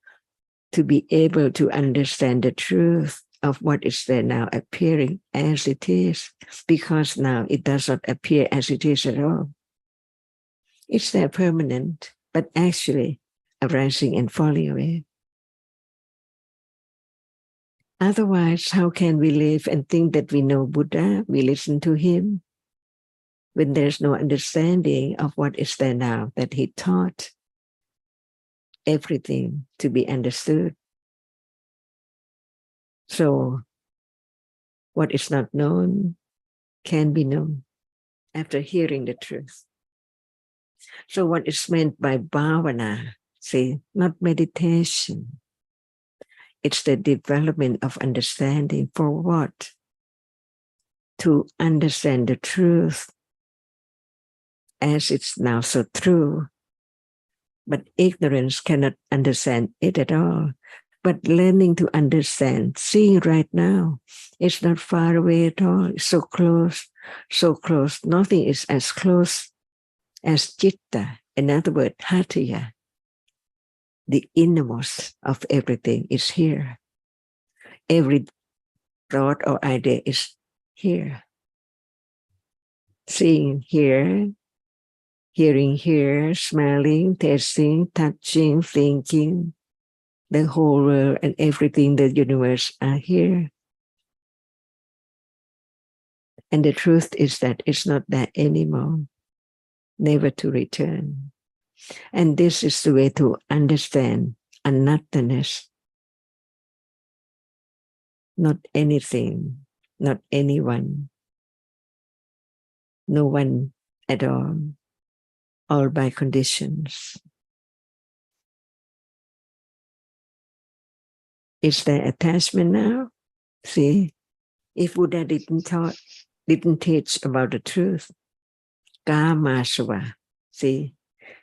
to be able to understand the truth of what is there now appearing as it is, because now it does not appear as it is at all. It's there permanent, but actually arising and falling away. Otherwise, how can we live and think that we know Buddha, we listen to him, when there's no understanding of what is there now, that he taught everything to be understood. So what is not known can be known after hearing the truth. So what is meant by bhavana, see, not meditation. It's the development of understanding. For what? To understand the truth as it's now so true. But ignorance cannot understand it at all. But learning to understand, seeing right now, it's not far away at all. It's so close, so close. Nothing is as close as citta. In other words, hataya. The innermost of everything is here. Every thought or idea is here. Seeing here, hearing here, smelling, tasting, touching, thinking. The whole world and everything, the universe are here. And the truth is that it's not that anymore, never to return. And this is the way to understand anatta-ness. Not anything, not anyone, no one at all by conditions. Is there attachment now? See, if Buddha didn't teach about the truth, kamasava, see,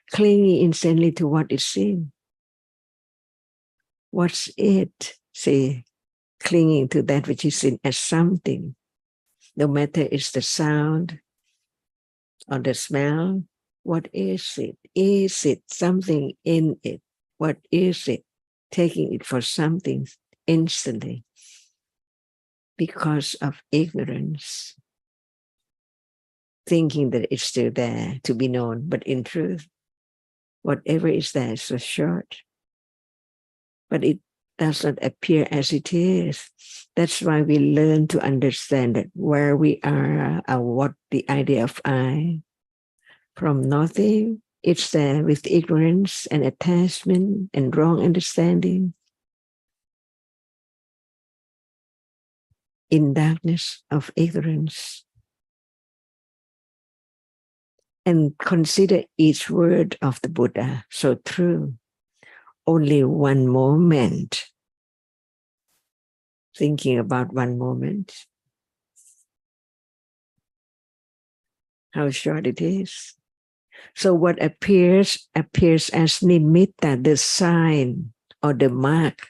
clinging instantly to what is seen. What's it? See, clinging to that which is seen as something, no matter it's the sound or the smell. What is it? Is it something in it? What is it? Taking it for something instantly because of ignorance, thinking that it's still there to be known, but in truth, Whatever is there is so short. But it does not appear as it is. That's why we learn to understand that where we are, what the idea of I. From nothing, it's there with ignorance and attachment and wrong understanding. In darkness of ignorance. And consider each word of the Buddha so true. Only one moment. Thinking about one moment. How short it is. So what appears as nimitta, the sign or the mark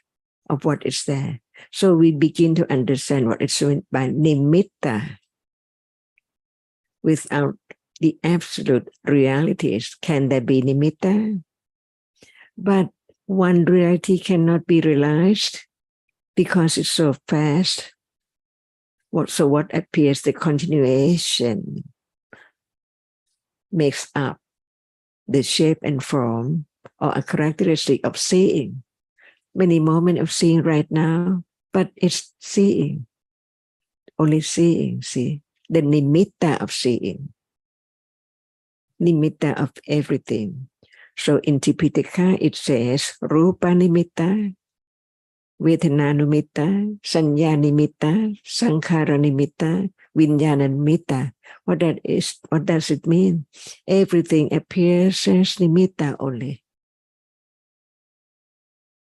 of what is there. So we begin to understand what is meant by nimitta. Without the absolute realities, can there be nimitta? But one reality cannot be realized because it's so fast. So what appears the continuation makes up the shape and form or a characteristic of seeing. Many moments of seeing right now, but it's seeing. Only seeing, see. The nimitta of seeing. Nimitta of everything. So in Tipitaka it says Rupa nimitta, Vedana nimitta, Sanya nimitta, Sankhara nimitta, Vijnana nimitta. What does it mean? Everything appears as nimitta only.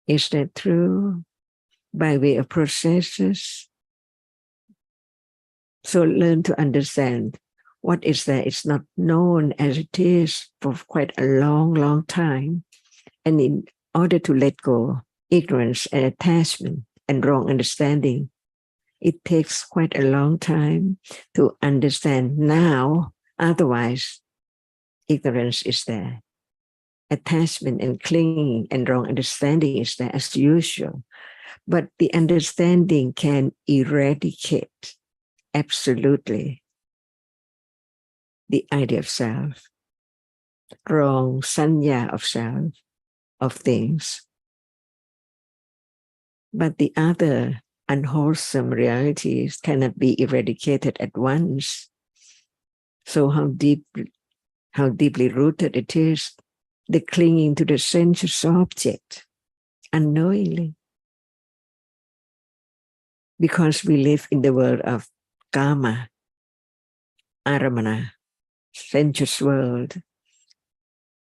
Is that true? By way of processes. So learn to understand what is there. It's not known as it is for quite a long, long time. And in order to let go ignorance and attachment and wrong understanding, it takes quite a long time to understand now. Otherwise, ignorance is there. Attachment and clinging and wrong understanding is there as usual. But the understanding can eradicate absolutely the idea of self, wrong sanya of self, of things. But the other unwholesome realities cannot be eradicated at once. So how deeply rooted it is, the clinging to the sensuous object unknowingly. Because we live in the world of kama, aramana, sensuous world,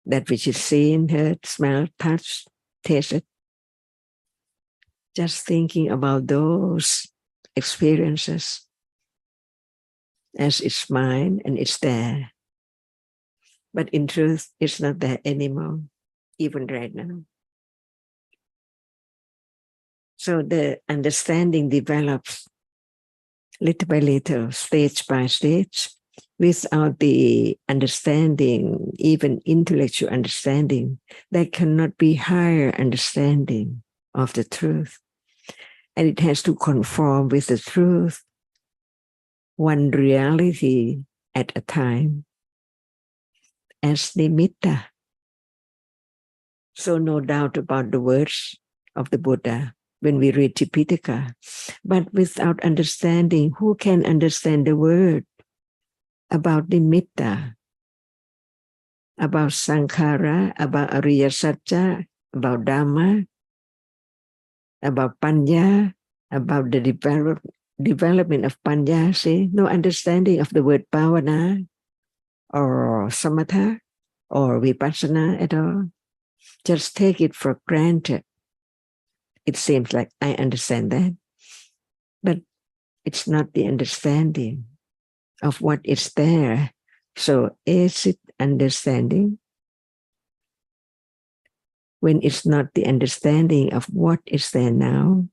that which is seen, heard, smelled, touched, tasted. Just thinking about those experiences as it's mine and it's there. But in truth, it's not there anymore, even right now. So the understanding develops little by little, stage by stage. Without the understanding, even intellectual understanding, there cannot be higher understanding of the truth. And it has to conform with the truth, one reality at a time, as nimitta. So no doubt about the words of the Buddha when we read Tipitaka. But without understanding, who can understand the word about nimitta, about sankhara, about Ariya Satya, about Dhamma, about Panya, about the development of Panya? See, no understanding of the word Bhavana or Samatha or Vipassana at all. Just take it for granted. It seems like I understand that, but it's not the understanding of what is there. So is it understanding when it's not the understanding of what is there now?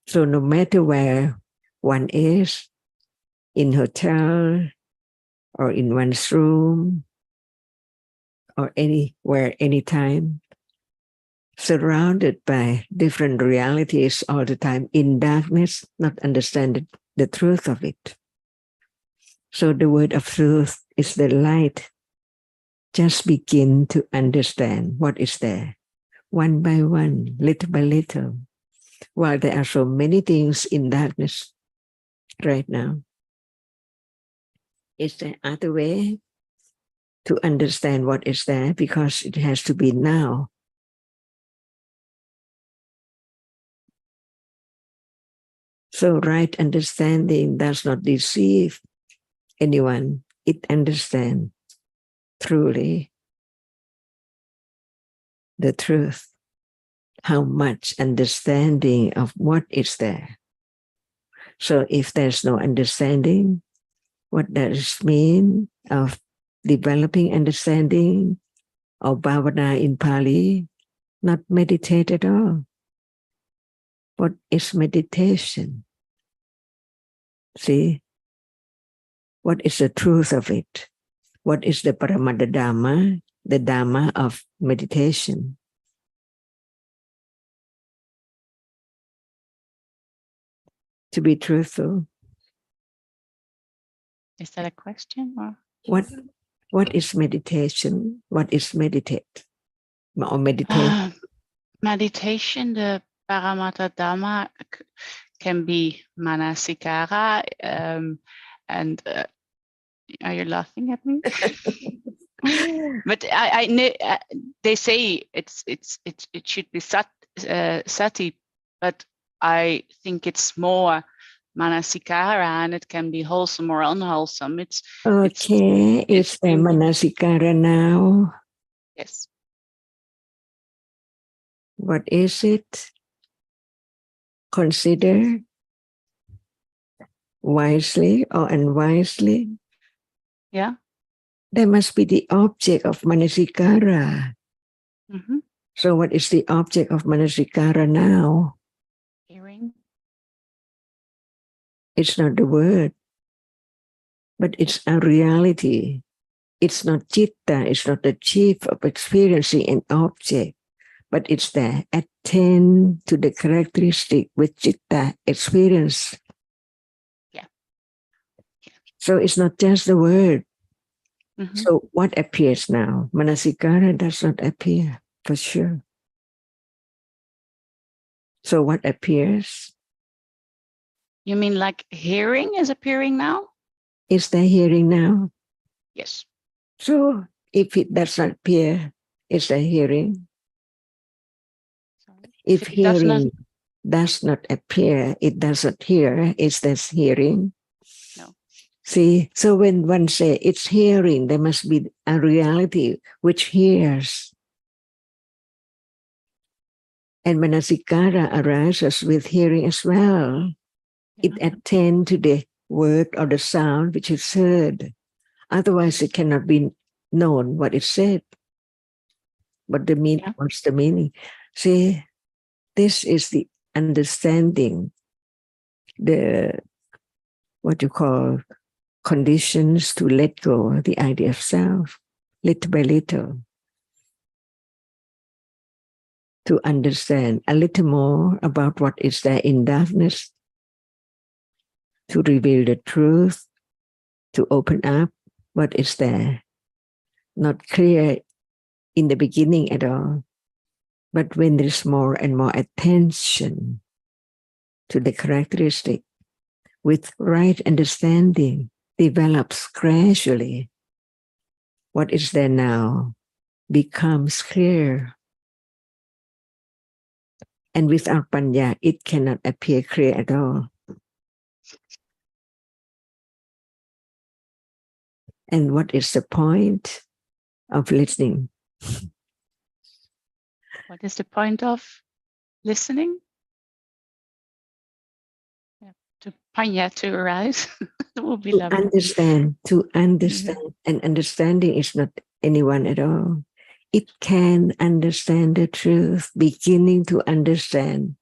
So no matter where one is, in hotel or in one's room or anywhere, anytime, surrounded by different realities all the time, in darkness, not understanding the truth of it. So the word of truth is the light just begin to understand what is there, one by one, little by little, while there are so many things in darkness right now. Is there other way to understand what is there? Because it has to be now. So right understanding does not deceive anyone. It understands truly the truth. How much understanding of what is there. So if there's no understanding, what does it mean of developing understanding of bhavana in Pali? Not meditate at all. What is meditation? See? What is the truth of it? What is the Dhamma, the Dhamma of meditation? To be truthful. Is that a question? Or? What is meditation? What is meditate? Or meditate? Meditation, the Dhamma can be manasikara, and are you laughing at me? But I know they say it should be sati, but I think it's more manasikara, and it can be wholesome or unwholesome. It's the manasikara now. Yes. What is it? Consider wisely or unwisely. Yeah. There must be the object of manasikara. Mm-hmm. So what is the object of manasikara now? Hearing. It's not the word, but it's a reality. It's not citta, it's not the chief of experiencing an object, but it's there. Attend to the characteristic with citta experience. Yeah. So it's not just the word. Mm-hmm. So what appears now? Manasikara does not appear, for sure. So what appears? You mean like hearing is appearing now? Is there hearing now? Yes. So if it does not appear, is there hearing? Sorry. If hearing does not appear, it doesn't hear, is there hearing? No. See, so when one says it's hearing, there must be a reality which hears. And manasikara arises with hearing as well. Yeah. It attends to the word or the sound which is heard. Otherwise, it cannot be known what is said. But the meaning, what's the meaning? See, this is the understanding, the what you call conditions to let go of the idea of self, little by little. To understand a little more about what is there in darkness, to reveal the truth, to open up what is there. Not clear in the beginning at all, but when there's more and more attention to the characteristic, with right understanding, develops gradually. What is there now becomes clear. And without panya, it cannot appear clear at all. And what is the point of listening? What is the point of listening? Yeah. To panya to arise. That would be lovely. To understand. Mm-hmm. And understanding is not anyone at all. It can understand the truth, beginning to understand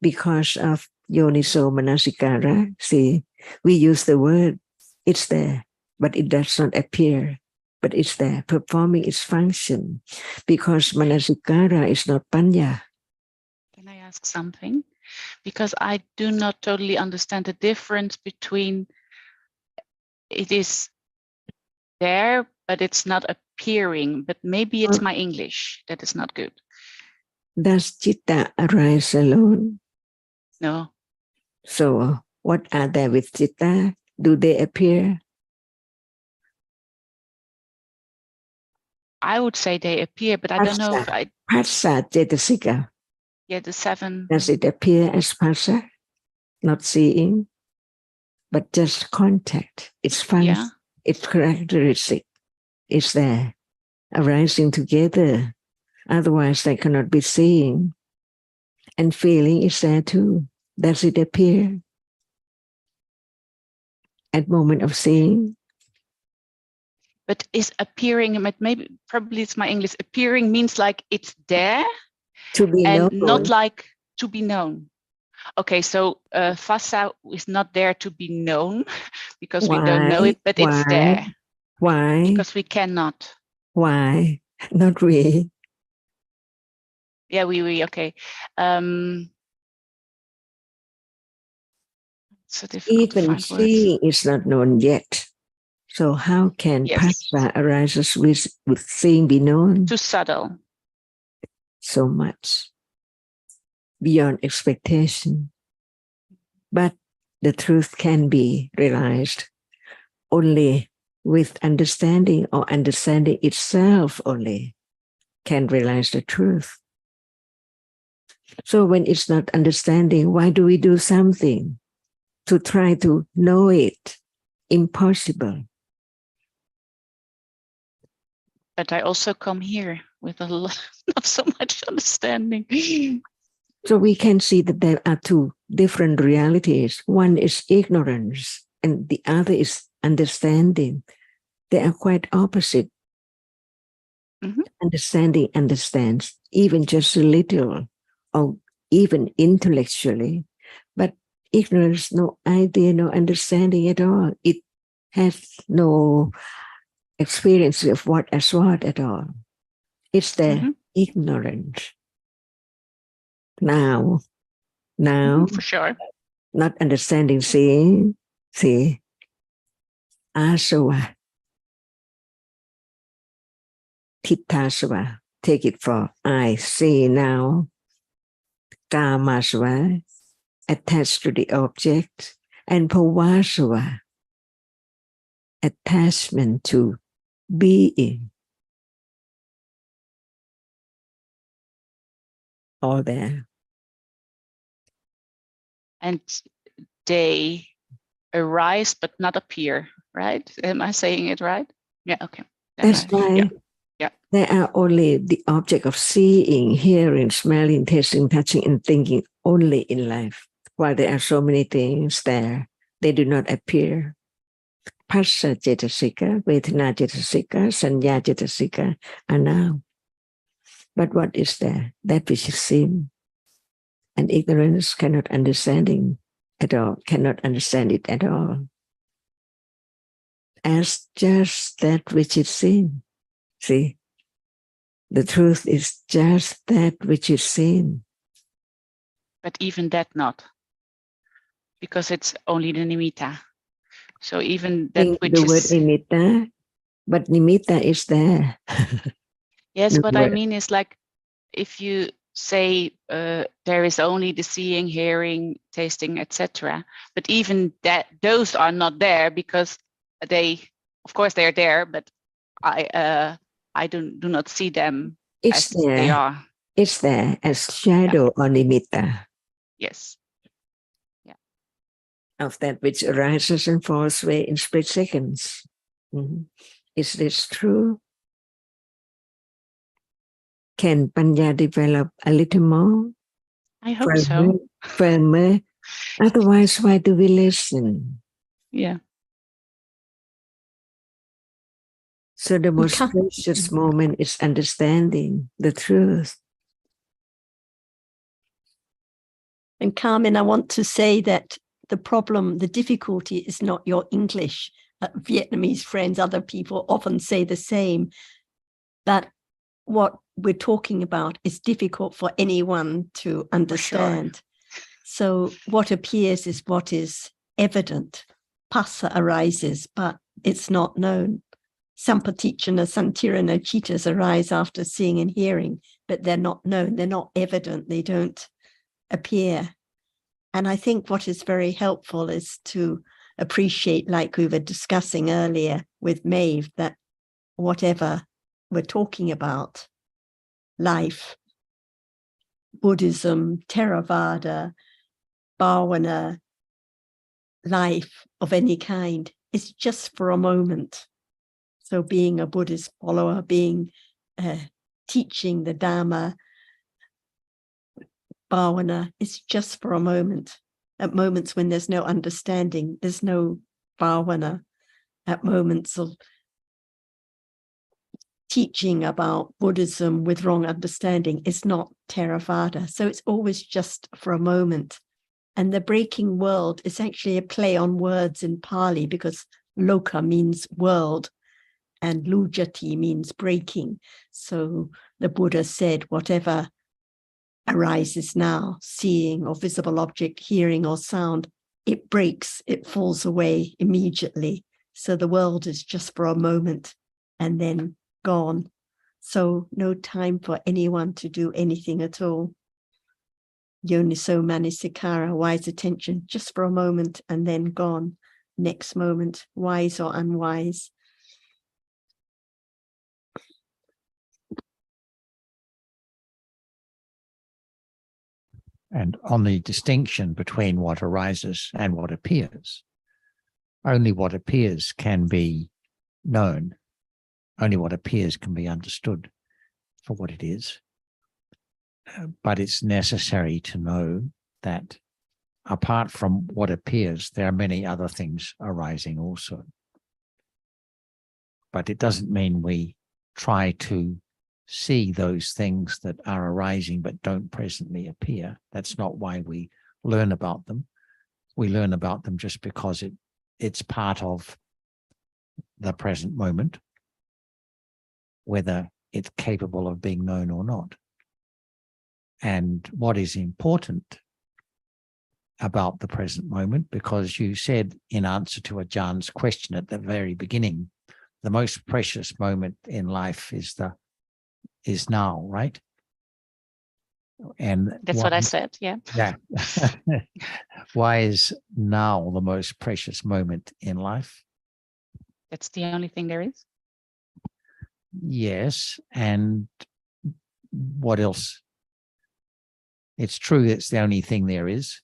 because of yoniso manasikara. See, we use the word, it's there, but it does not appear, but it's there, performing its function, because manasikara is not panya. Can I ask something? Because I do not totally understand the difference between it is there, but it's not appearing. But maybe it's my English that is not good. Does citta arise alone? No. So what are there with citta? Do they appear? I would say they appear, but I don't know if I. Phassa cetasika. Yeah, the 7. Does it appear as phassa? Not seeing, but just contact. It's fun. Yeah. It's characteristic. It's there, arising together. Otherwise, they cannot be seeing. And feeling is there too. Does it appear at moment of seeing? But is appearing, maybe probably it's my English. Appearing means like it's there To be and known. not like to be known. Okay, so phassa is not there to be known because we don't know it, but it's there. Why? Because we cannot. Why? Not we. Yeah, we okay. It's so difficult to Even find seeing words. is not known yet. So how can phassa arises with seeing be known? Too subtle. So much. Beyond expectation. But the truth can be realized only with understanding, or understanding itself only can realize the truth. So when it's not understanding, why do we do something to try to know it? Impossible. But I also come here with a lot, not so much understanding. So we can see that there are two different realities. One is ignorance and the other is understanding. They are quite opposite. Mm-hmm. Understanding understands even just a little, or even intellectually, but ignorance, no idea, no understanding at all. It has no experience of what as what at all. It's the ignorance. Now, for sure. Not understanding, seeing, asava, tittasava, take it for I see now, kamasava, attached to the object, and bhavasava, attachment to being. All there. And they arise but not appear, right? Am I saying it right? Yeah, okay. That's why yeah. They are only the object of seeing, hearing, smelling, tasting, touching, and thinking only in life. While there are so many things there, they do not appear. Phassa cetasika, Vedana cetasika, Sanya cetasika are now. But what is there? That which is seen. And ignorance cannot understanding at all, cannot understand it at all. As just that which is seen. See, the truth is just that which is seen. But even that not. Because it's only the nimitta. So even that which the is... word nimitta, but nimitta is there. Yes, what I mean is like, if you say there is only the seeing, hearing, tasting, etc. But even that, those are not there because they, of course, they are there, but I do not see them It's as there. they are. It's there as shadow or nimitta. Yes. Yeah. Of that which arises and falls away in split seconds. Mm-hmm. Is this true? Can Panya develop a little more? I hope so. Firmer. Otherwise, why do we listen? Yeah. So the most precious moment is understanding the truth. And Carmen, I want to say that the problem, the difficulty is not your English. Vietnamese friends, other people often say the same, that what we're talking about is difficult for anyone to understand. Sure. So what appears is what is evident. Phassa arises, but it's not known. Sampaticana, Santirana, Chitas arise after seeing and hearing, but they're not known, they're not evident, they don't appear. And I think what is very helpful is to appreciate, like we were discussing earlier with Maeve, that whatever we're talking about, life, Buddhism, Theravada, Bhavana, life of any kind, is just for a moment. So being a Buddhist follower, being teaching the Dhamma, Bhavana, is just for a moment. At moments when there's no understanding, there's no Bhavana. At moments of teaching about Buddhism with wrong understanding, it's not Theravada. So it's always just for a moment. And the breaking world is actually a play on words in Pali, because loka means world and lujati means breaking. So the Buddha said, whatever arises now, seeing or visible object, hearing or sound, it breaks, it falls away immediately. So the world is just for a moment and then gone. So no time for anyone to do anything at all. Yoniso Manasikara, wise attention, just for a moment and then gone. Next moment, wise or unwise. And on the distinction between what arises and what appears, only what appears can be known. Only what appears can be understood for what it is. But it's necessary to know that apart from what appears, there are many other things arising also. But it doesn't mean we try to see those things that are arising but don't presently appear. That's not why we learn about them. We learn about them just because it's part of the present moment, whether it's capable of being known or not. And what is important about the present moment, because you said in answer to Ajahn's question at the very beginning, the most precious moment in life is now, right? And That's what I said, yeah. Yeah. Why is now the most precious moment in life? That's the only thing there is. Yes, and what else? It's true it's the only thing there is.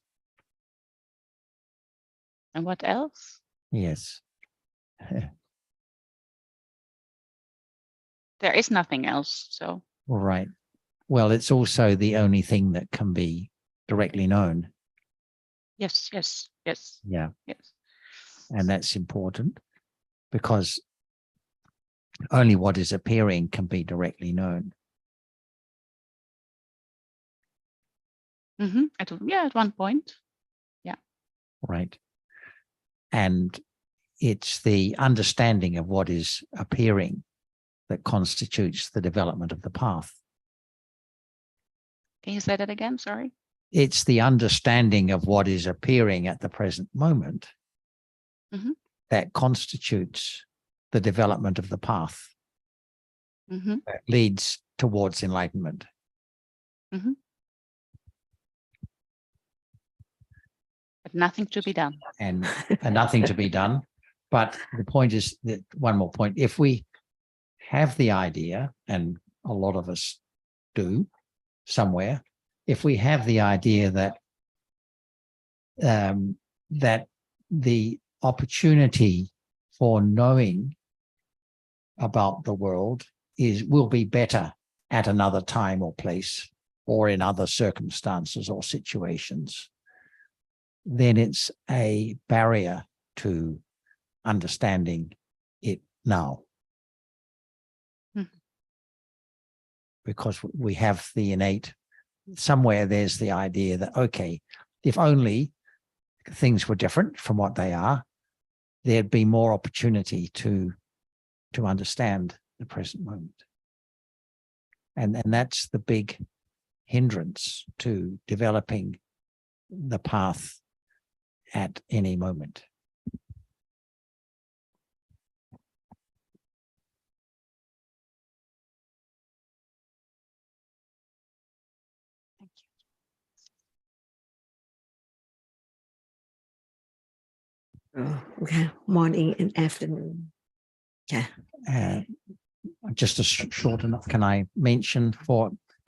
And what else? Yes. There is nothing else, so. Right. Well, it's also the only thing that can be directly known. Yes, yes, yes. Yeah. Yes. And that's important because only what is appearing can be directly known. Mm-hmm. At one point. Yeah. Right. And it's the understanding of what is appearing that constitutes the development of the path. Can you say that again? Sorry. It's the understanding of what is appearing at the present moment that constitutes the development of the path that leads towards enlightenment. But nothing to be done. And nothing to be done. But the point is that, one more point, if we have the idea, and a lot of us do somewhere, if we have the idea that that the opportunity for knowing about the world will be better at another time or place or in other circumstances or situations, then it's a barrier to understanding it now. Because we have the innate, somewhere there's the idea that, okay, if only things were different from what they are, there'd be more opportunity to understand the present moment. And that's the big hindrance to developing the path at any moment. Oh, okay. Morning and afternoon. Okay. Just a short enough, can I mention for